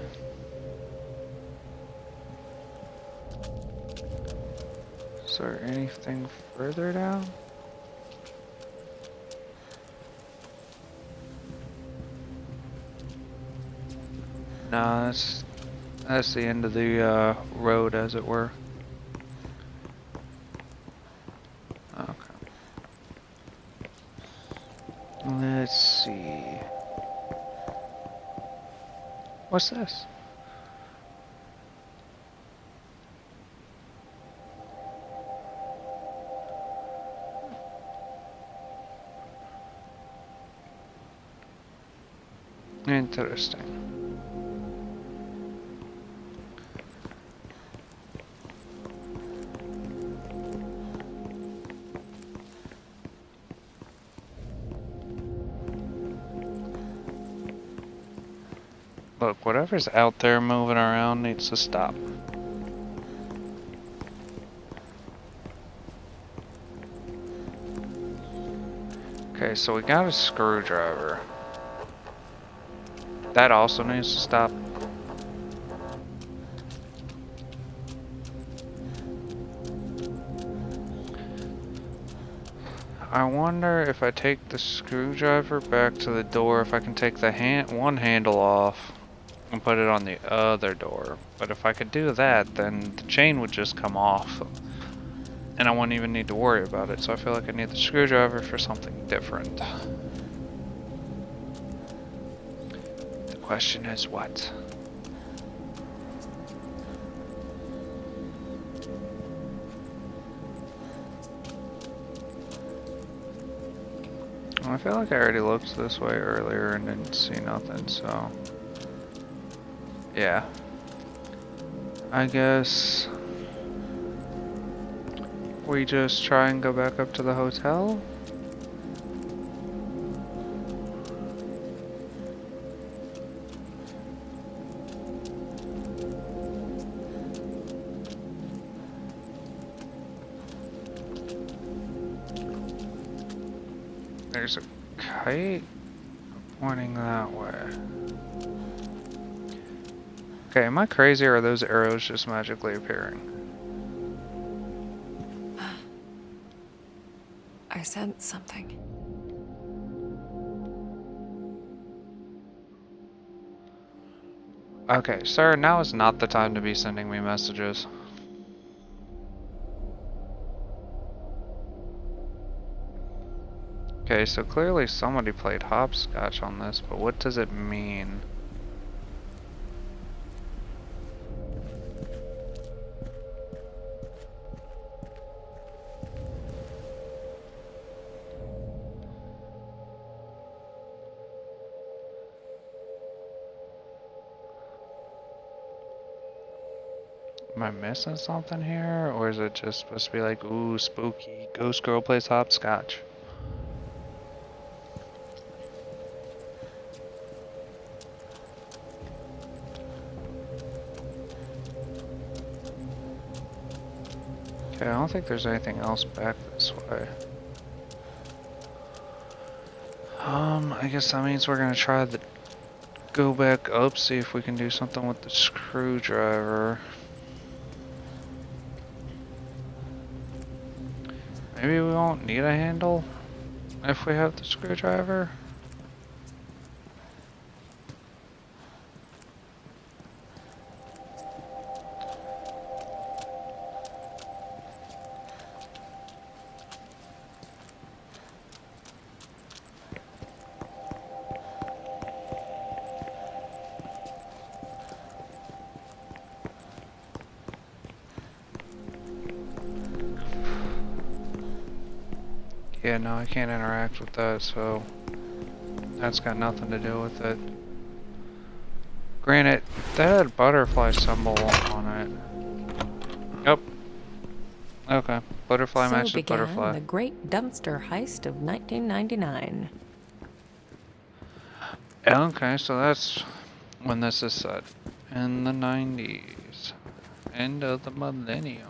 Is there anything further down? No, that's the end of the road, as it were. Okay. Let's see. What's this? Interesting. Look, whatever's out there moving around needs to stop. Okay, so we got a screwdriver. That also needs to stop. I wonder if I take the screwdriver back to the door, if I can take the one handle off and put it on the other door. But if I could do that, then the chain would just come off. And I wouldn't even need to worry about it. So I feel like I need the screwdriver for something different. The question is what? I feel like I already looked this way earlier and didn't see nothing, so... yeah. I guess... we just try and go back up to the hotel? There's a kite pointing that way. Okay, am I crazy or are those arrows just magically appearing? I sense something. Okay, sir, now is not the time to be sending me messages. Okay, so clearly somebody played hopscotch on this, but what does it mean? Am I missing something here? Or is it just supposed to be like, ooh, spooky, ghost girl plays hopscotch? Okay, I don't think there's anything else back this way. I guess that means we're gonna try the go back up, see if we can do something with the screwdriver. Maybe we won't need a handle if we have the screwdriver. Yeah, no, I can't interact with that, so that's got nothing to do with it. Granted, that had a butterfly symbol on it. Yep. Okay. Butterfly So matches began butterfly. the great dumpster heist of 1999. Okay, so that's when this is set. In the 90s. End of the millennium.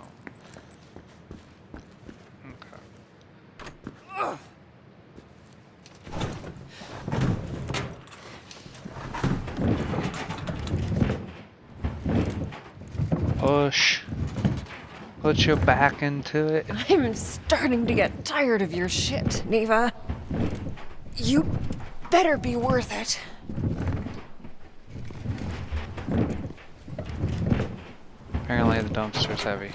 Push. Put your back into it. I'm starting to get tired of your shit, Neva. You better be worth it. Apparently the dumpster's heavy.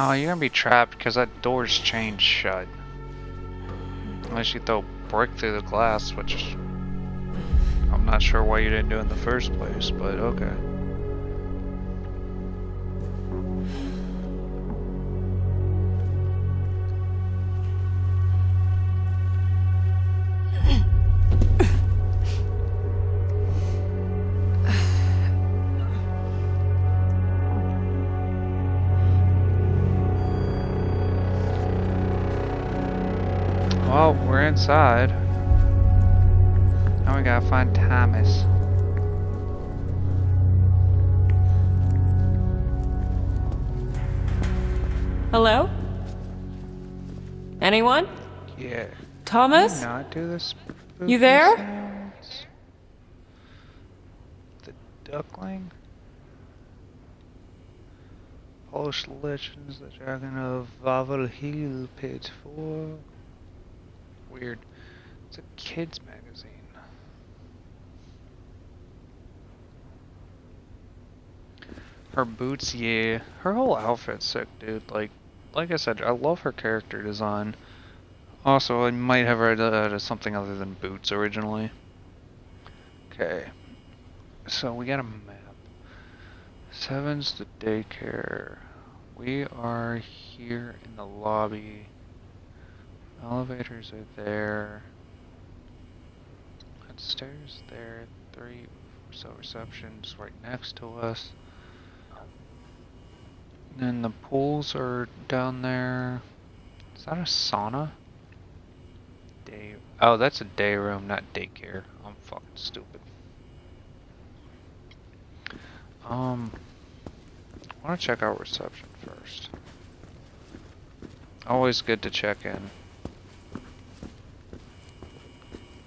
Oh, you're gonna be trapped because that door's chained shut. Unless you throw a brick through the glass, which I'm not sure why you didn't do in the first place, but okay. Well, we're inside. Now we gotta find Thomas. Hello? Anyone? Yeah. Thomas? Not do this. You there? Sounds? The duckling. Polish legends, the dragon of Vavel Hill, page 4. Weird. It's a kids magazine. Her boots, yeah. Her whole outfit's sick, dude. Like I said, I love her character design. Also, I might have read that as something other than boots originally. Okay. So we got a map. Seven's the daycare. We are here in the lobby. Elevators are there. Stairs there. 3 so receptions right next to us. Then the pools are down there. Is that a sauna? Day. Oh, that's a day room, not daycare. I'm fucking stupid. I want to check out reception first. Always good to check in.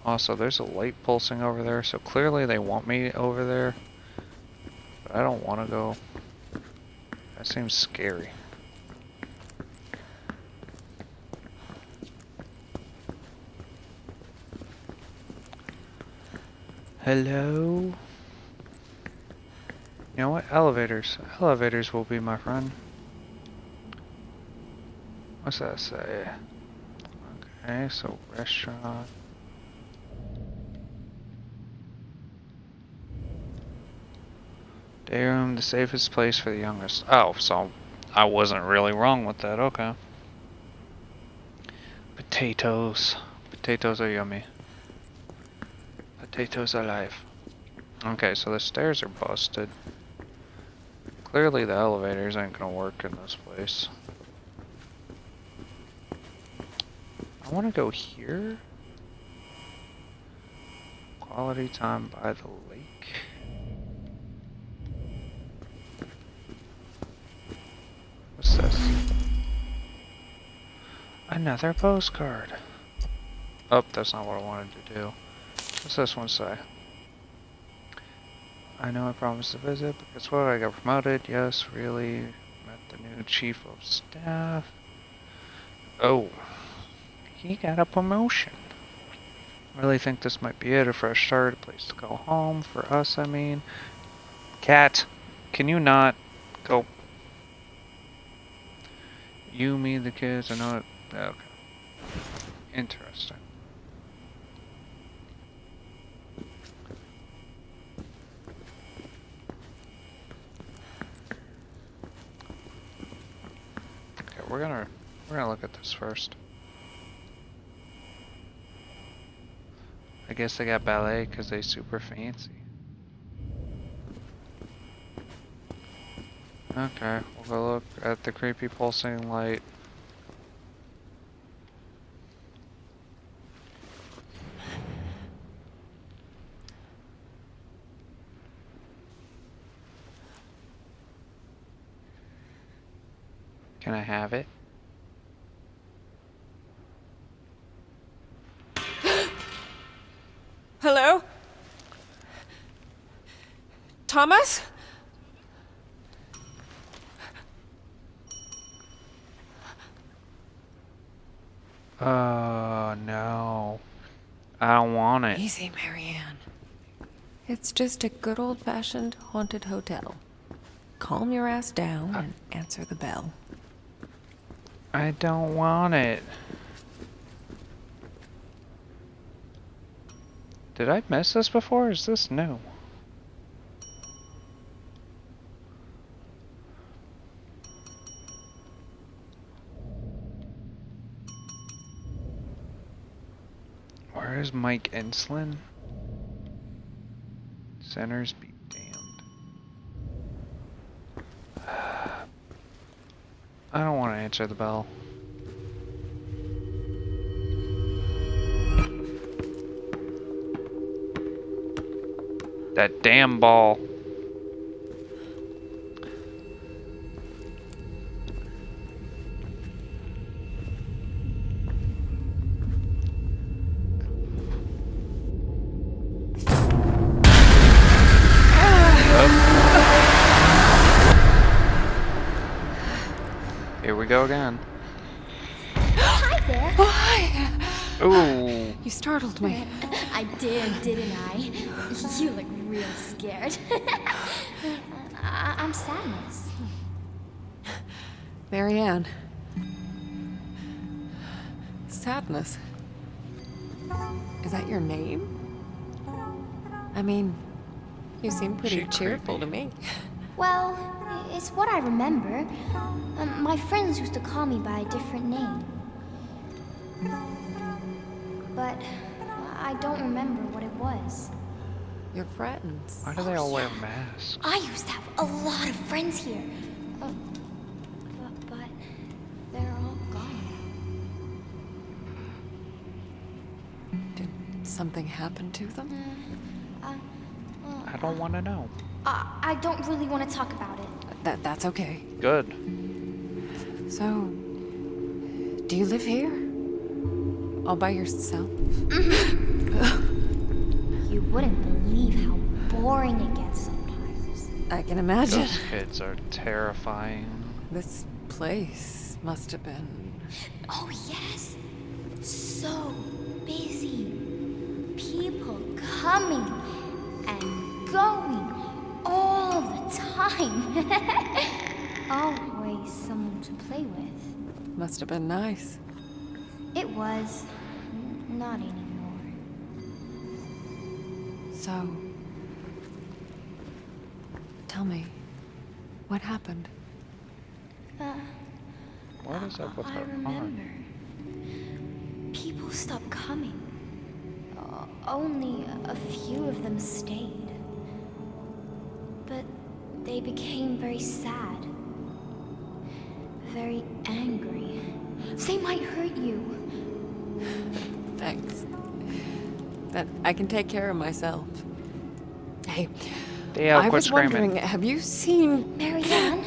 Also, there's a light pulsing over there, so clearly they want me over there. But I don't want to go. That seems scary. Hello? You know what? Elevators. Elevators will be my friend. What's that say? Okay, so restaurant. Day room, the safest place for the youngest. Oh, so I wasn't really wrong with that. Okay. Potatoes. Potatoes are yummy. Potatoes are life. Okay, so the stairs are busted. Clearly the elevators ain't gonna work in this place. I wanna go here. Quality time by the lake. What's this? Another postcard. Oh, that's not what I wanted to do. What's this one say? I know I promised to visit, but guess what? I got promoted. Yes, really. Met the new chief of staff. Oh. He got a promotion. Really think this might be it. A fresh start, a place to go home. For us, I mean. Cat, can you not go? You, me, the kids, I know it. Okay. Interesting. Okay, we're gonna look at this first. I guess they got ballet because they super fancy. Okay, we'll go look at the creepy pulsing light. Can I have it? Hello? Thomas? No. I don't want it. Easy, Marianne. It's just a good old-fashioned haunted hotel. Calm your ass down and answer the bell. I don't want it. Did I miss this before? Or is this new? Where is Mike Enslin? Centers be damned. I don't want to answer the bell. That damn ball. Here we go again. Hi there. Oh, hi! Ooh. You startled me. I did, didn't I? You look real scared. I'm Sadness. Marianne. Sadness. Is that your name? I mean, you seem pretty She cheerful creepy. to me. Well, it's what I remember. My friends used to call me by a different name. But I don't remember what it was. Your friends. Why do they all wear masks? I used to have a lot of friends here. But they're all gone. Did something happen to them? I don't want to know. I don't really want to talk about it. That's okay. Good. So, do you live here? All by yourself? You wouldn't believe how boring it gets sometimes. I can imagine. Those kids are terrifying. This place must have been... Oh, yes. So busy. People coming and going all the time. Always someone to play with. Must have been nice. It was. Not anymore. So... Tell me, what happened? What is up with I her remember. arm? People stopped coming. Only a few of them stayed. But they became very sad. Very angry. They might hurt you. Thanks. That I can take care of myself. Hey, Yeah, I quit was screaming. wondering, have you seen... Marianne,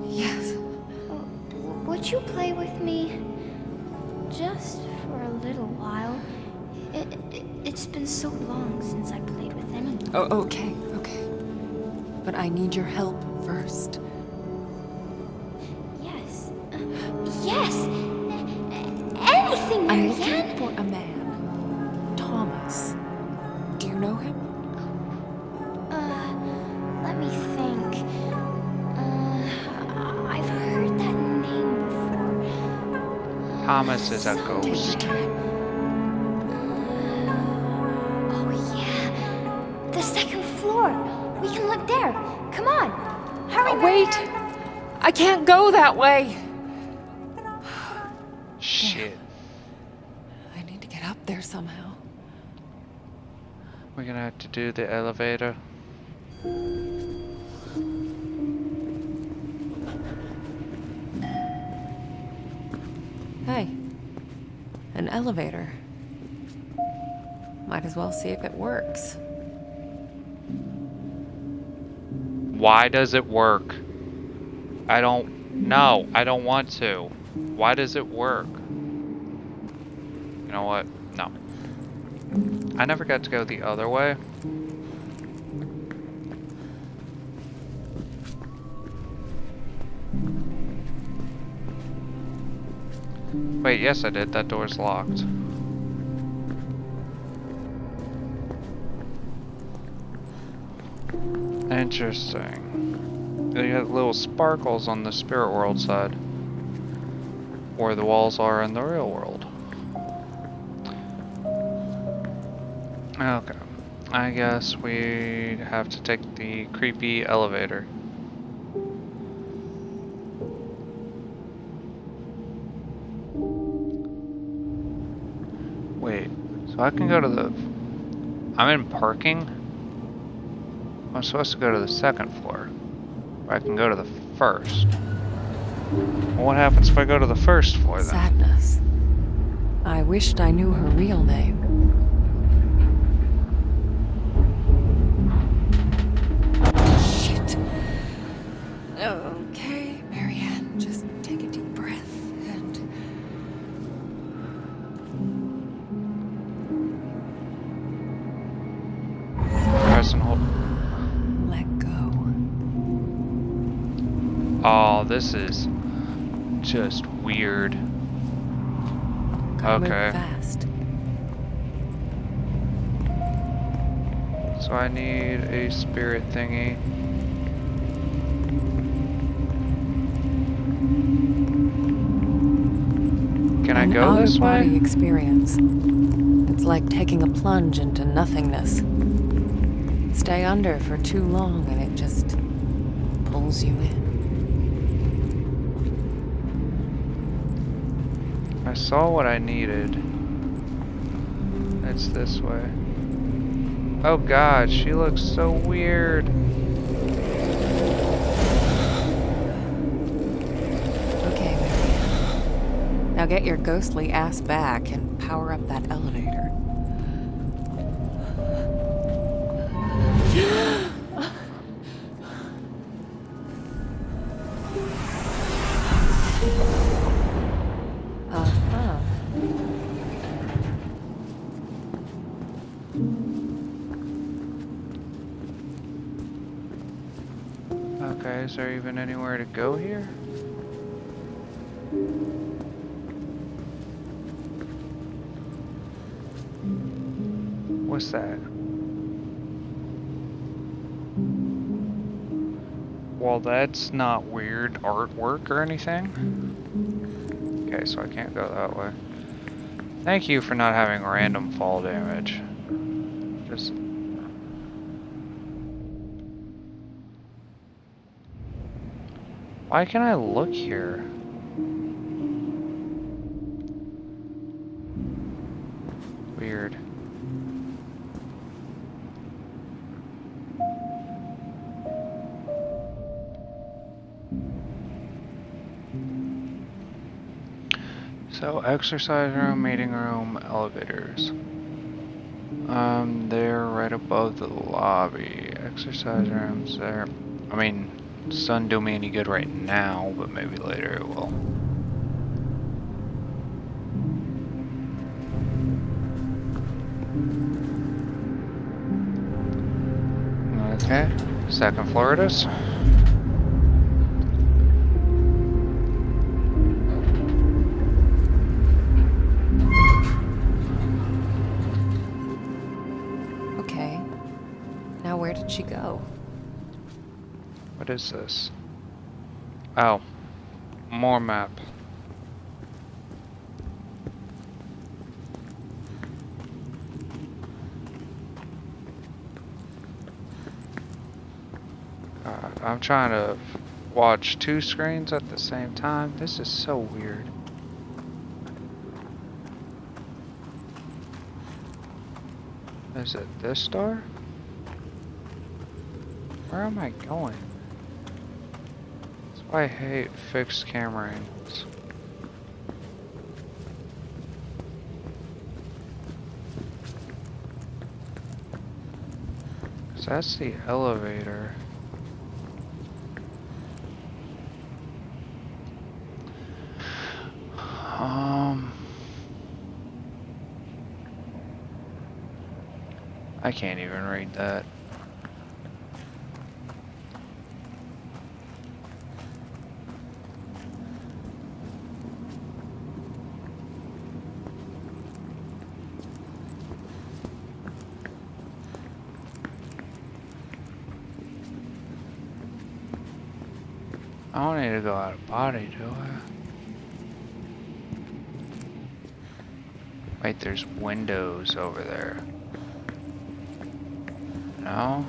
Yes. would you play with me? Just for a little while. It's been so long since I played with anyone. Oh, okay. But I need your help first. Yes. Yes! Anything, I'm Marianne! looking for a man. Thomas. Do you know him? Let me think. I've heard that name before. Thomas is a Take your ghost. time. Oh, yeah. The second floor. We can look there. Come on. Hurry, Wait! Marianne. I can't go that way! Shit. I need to get up there somehow. We're gonna have to do the elevator. Hey. An elevator. Might as well see if it works. Why does it work? I don't know. I don't want to. Why does it work? You know what? No. I never got to go the other way. Wait, yes I did. That door's locked. Interesting. They got little sparkles on the spirit world side. Where the walls are in the real world. Okay. I guess we have to take the creepy elevator. Wait, so I can go to the... I'm in parking? I'm supposed to go to the second floor. Or I can go to the first. Well, what happens if I go to the first floor then? Sadness. I wished I knew her real name. Shit. Okay, Marianne, just take a deep breath and... Press and hold. let go. Oh, this is just weird. Gotta move Okay. fast. So I need a spirit thingy. Can I An go this out-of-body way? experience. It's like taking a plunge into nothingness. Stay under for too long and it just pulls you in. I saw what I needed. It's this way. Oh god, she looks so weird. Okay, Marianne. Now get your ghostly ass back and power up that elevator. Uh-huh. Okay, is there even anywhere to go here? What's that? Well, that's not weird artwork or anything. Okay, so I can't go that way. Thank you for not having random fall damage. Just... Why can I look here? Weird. So, exercise room, meeting room, elevators. They're right above the lobby. Exercise rooms there. I mean, sun do me any good right now, but maybe later it will. Okay, second floor it is. Okay. Now where did she go? What is this? Oh, more map. I'm trying to watch two screens at the same time. This is so weird. Is it this star? Where am I going? That's why I hate fixed camera angles. So that's the elevator. I can't even read that. I don't need to go out of body, do I? Wait, there's windows over there. No?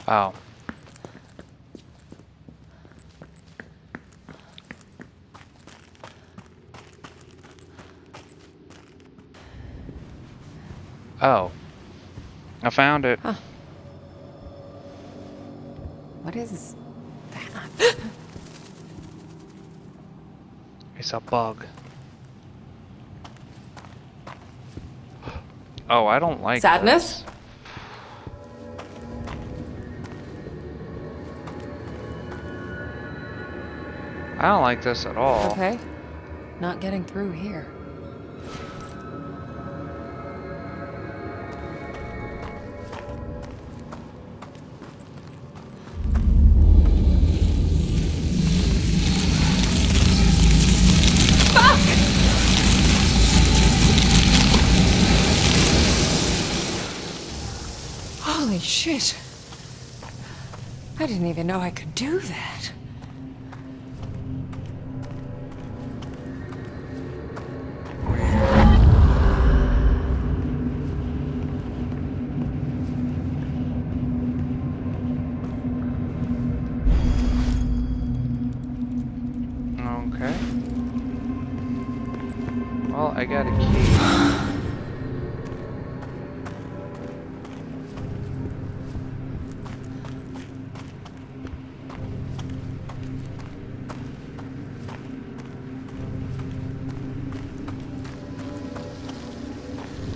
Oh. Oh. I found it. Huh. What is that? It's a bug. Oh, I don't like Sadness? this. I don't like this at all. Okay. Not getting through here. Holy shit. I didn't even know I could do that. Okay. Well, I got a key.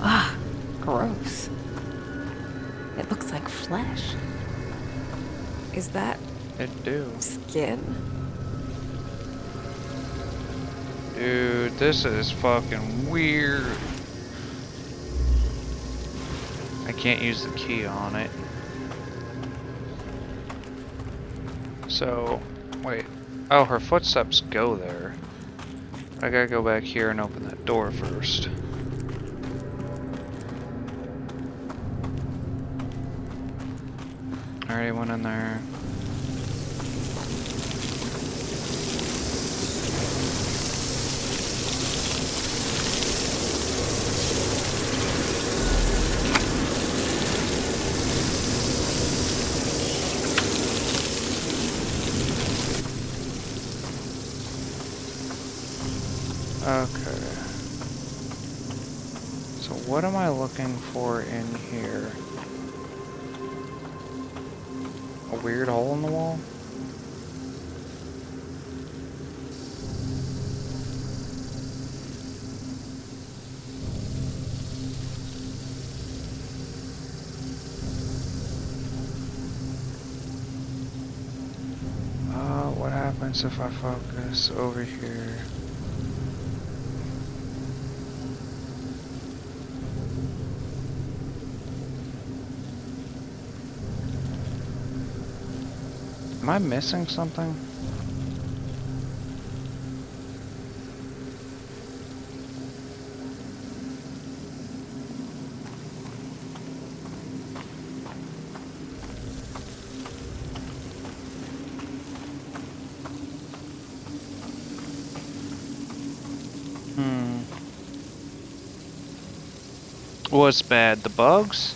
Ah, gross. It looks like flesh. Is that It do. skin? Dude, this is fucking weird. I can't use the key on it. So, wait. Oh, her footsteps go there. I gotta go back here and open that door first. Already went in there. Okay. So what am I looking for in here? A weird hole in the wall? What happens if I focus over here? Am I missing something? What's bad? The bugs?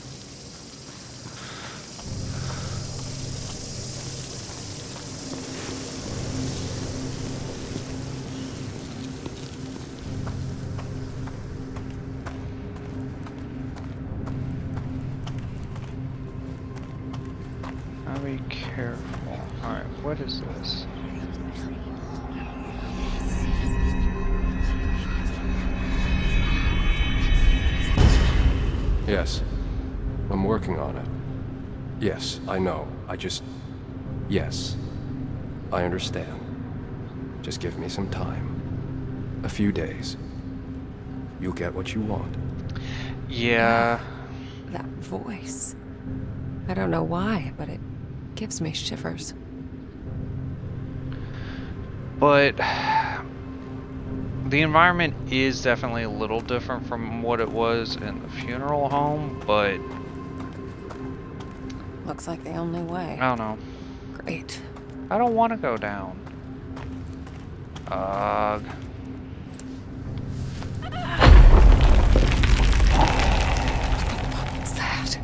I'll be careful. Alright, what is this? Yes. I'm working on it. Yes, I know. Yes. I understand. Just give me some time. A few days. You'll get what you want. Yeah. That voice. I don't know why, but it gives me shivers. But the environment is definitely a little different from what it was in the funeral home, but Looks like the only way. I don't know. Great. I don't want to go down. Ugh. What's that?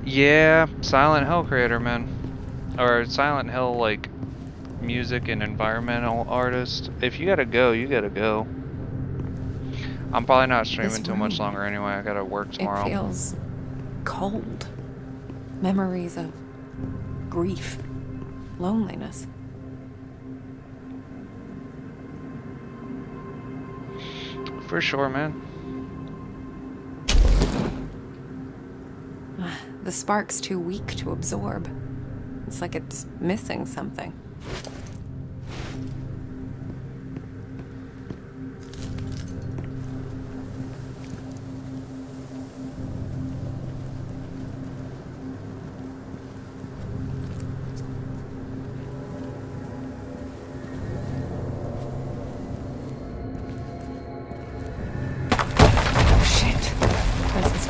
Yeah, Silent Hill creator, man. Or Silent Hill, like, music and environmental artist. If you gotta go, you gotta go. I'm probably not streaming too much longer anyway. I gotta work tomorrow. It feels cold. Memories of grief, loneliness. For sure, man. The spark's too weak to absorb. It's like it's missing something.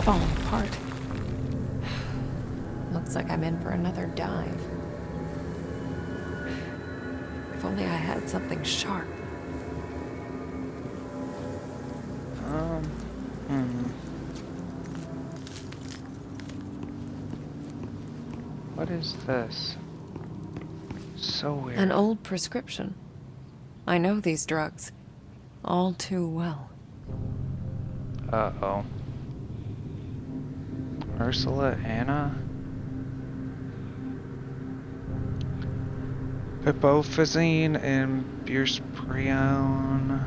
Falling apart. Looks like I'm in for another dive. If only I had something sharp. What is this? So weird. An old prescription. I know these drugs all too well. Uh-oh. Ursula, Anna? Pipofazine and buspirone.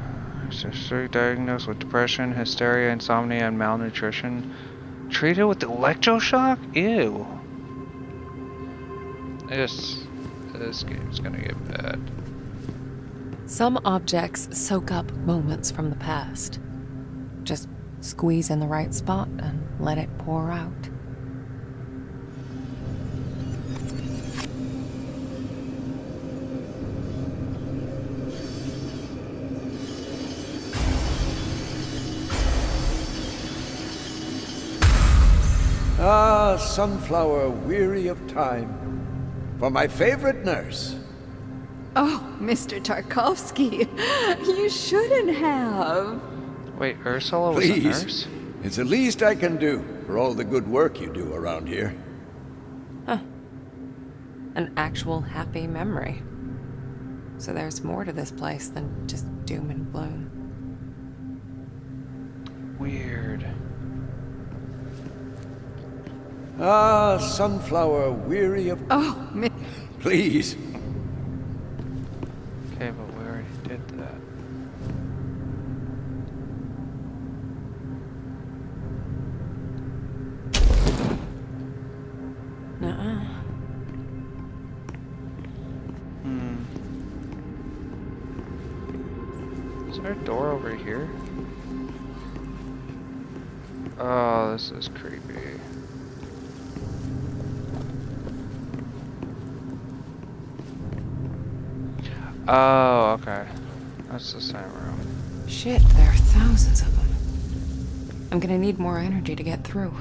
Sister diagnosed with depression, hysteria, insomnia, and malnutrition. Treated with electroshock? Ew. This game's gonna get bad. Some objects soak up moments from the past. Just squeeze in the right spot and let it pour out. Ah, Sunflower, weary of time. For my favorite nurse. Oh, Mr. Tarkovsky, you shouldn't have. Wait, Ursula was a Please. nurse? It's the least I can do for all the good work you do around here. An actual happy memory. So there's more to this place than just doom and gloom. Weird. Ah, Sunflower, weary of... Oh, Please. Okay, but we already did that. Nuh-uh. Is there a door over here? Oh, this is creepy. Oh, okay. That's the same room. Shit, there are thousands of them. I'm gonna need more energy to get through.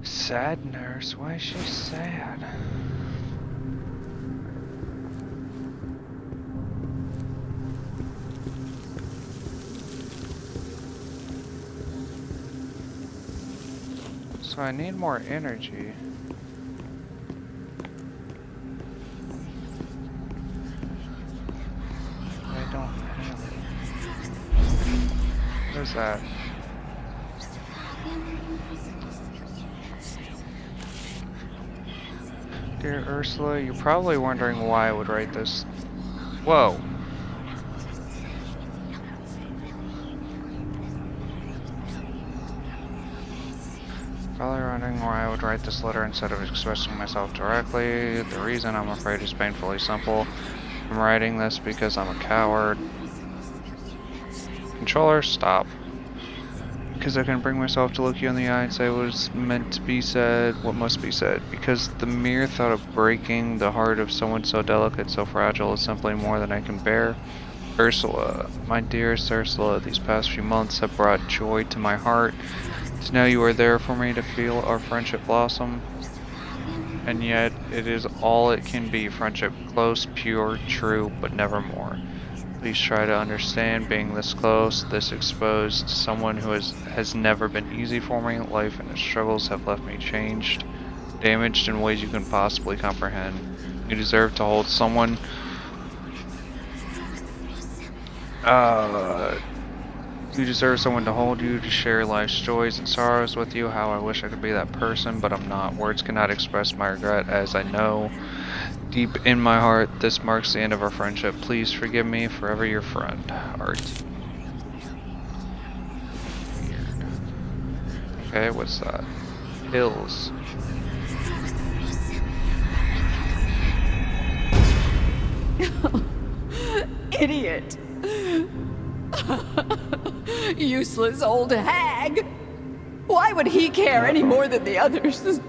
Sad nurse? Why is she sad? So I need more energy. I don't have it. What is that? Dear Ursula, you're probably wondering why I would write this. Whoa. Probably wondering why I would write this letter instead of expressing myself directly. The reason, I'm afraid, is painfully simple. I'm writing this because I'm a coward. Controller, stop. Because I couldn't bring myself to look you in the eye and say what was meant to be said, what must be said. Because the mere thought of breaking the heart of someone so delicate, so fragile, is simply more than I can bear. Ursula, my dearest Ursula, these past few months have brought joy to my heart. To know you are there for me, to feel our friendship blossom. And yet, it is all it can be, friendship. Close, pure, true, but never more. Please try to understand, being this close, this exposed, someone who has never been easy for me. Life and its struggles have left me changed, damaged in ways you can possibly comprehend. You deserve to hold someone. You deserve someone to hold you, to share life's joys and sorrows with you. How I wish I could be that person, but I'm not. Words cannot express my regret, as I know deep in my heart this marks the end of our friendship. Please forgive me. Forever your friend, Art. Okay, what's that? Hills. Idiot! Useless old hag! Why would he care any more than the others?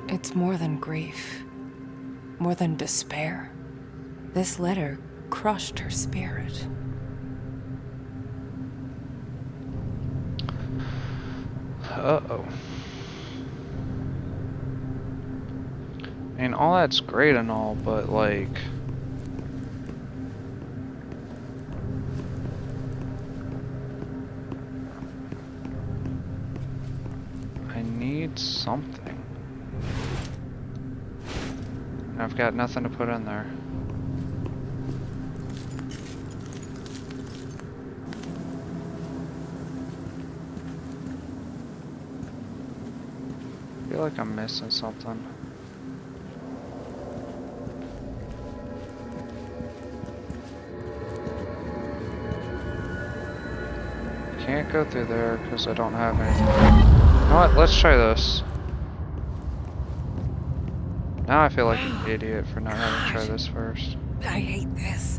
It's more than grief. More than despair. This letter crushed her spirit. Uh-oh. I mean, all that's great and all, but like... I need something. I've got nothing to put in there. I feel like I'm missing something. Can't go through there because I don't have anything. You know what? Let's try this. Now I feel like an idiot for not having to try this first. I hate this.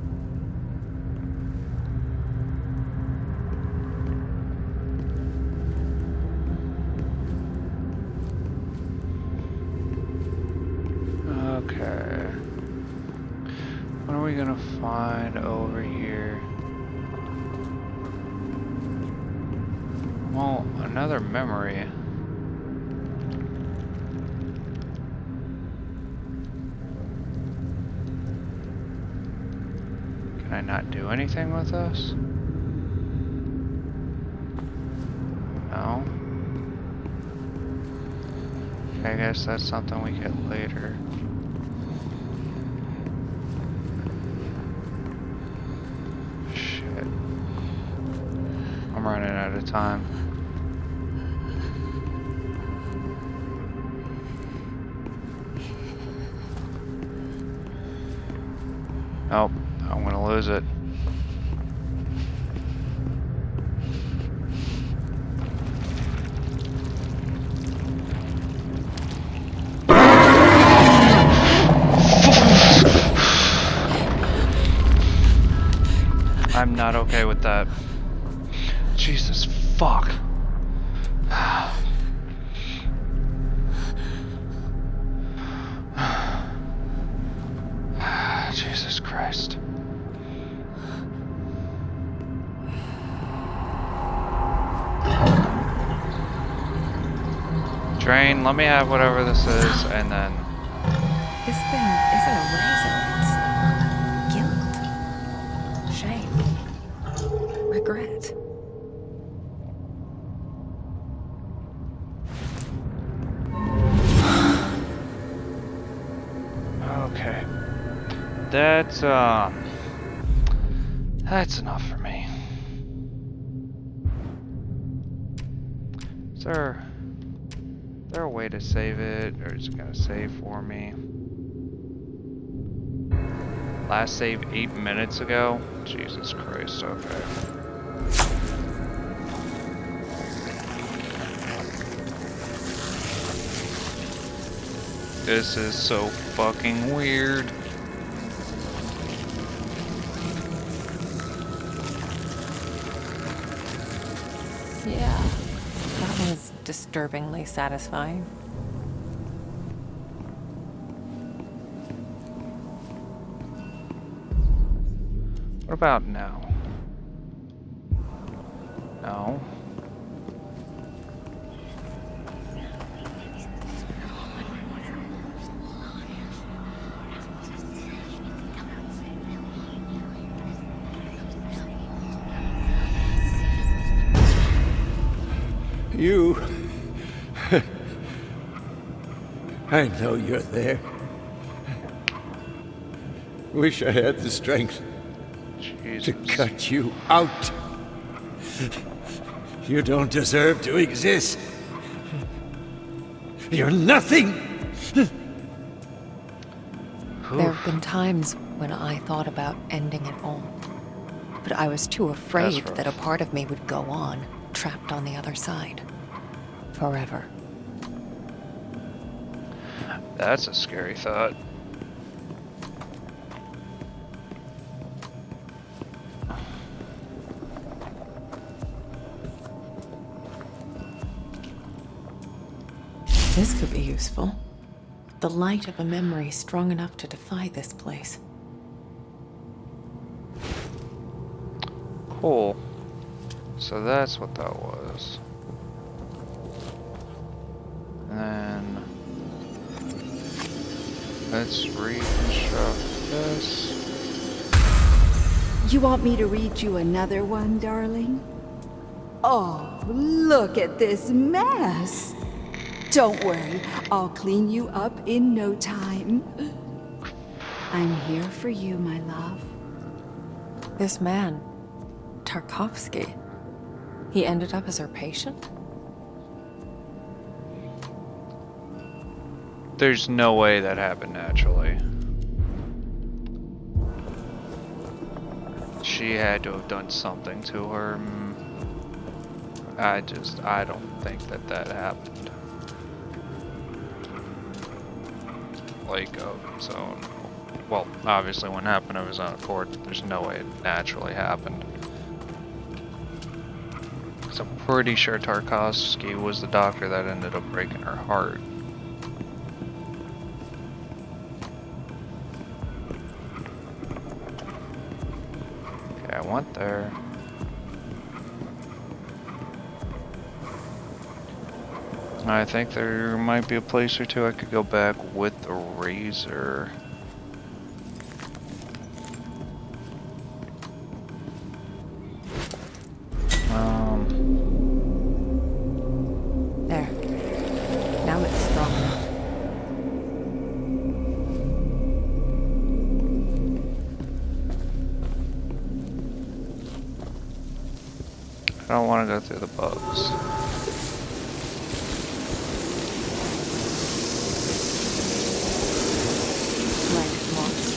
Okay. What are we gonna find over here? Well, another memory. Can I not do anything with this? No. Okay, I guess that's something we get later. Shit. I'm running out of time. Nope, I'm gonna lose it. I'm not okay with that. Jesus fuck. Jesus Christ. Drain, let me have whatever this is, and then... This thing isn't a razor, it's guilt, shame, regret. Okay. That's enough for me. Is there a way to save it, or is it gonna save for me? Last save 8 minutes ago? Jesus Christ, okay. This is so fucking weird. Yeah, that was disturbingly satisfying. What about now? No. You... I know you're there. Wish I had the strength Jesus. to cut you out. You don't deserve to exist. You're nothing! There have been times when I thought about ending it all. But I was too afraid That's rough. that a part of me would go on, trapped on the other side. forever. That's a scary thought. This could be useful. The light of a memory strong enough to defy this place. Cool. So that's what that was. And then let's reconstruct this. You want me to read you another one, darling? Oh, look at this mess. Don't worry, I'll clean you up in no time. I'm here for you, my love. This man, Tarkovsky, he ended up as her patient? There's no way that happened naturally. She had to have done something to her. I don't think that happened. Like, of its own. Well, obviously when it happened of his own accord, there's no way it naturally happened. Because I'm pretty sure Tarkovsky was the doctor that ended up breaking her heart. Okay, I went there. I think there might be a place or two I could go back with the razor. There. Now it's strong enough. I don't want to go through the bugs. Like moss.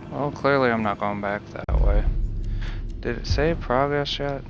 Well, clearly I'm not going back that way. Did it say progress yet?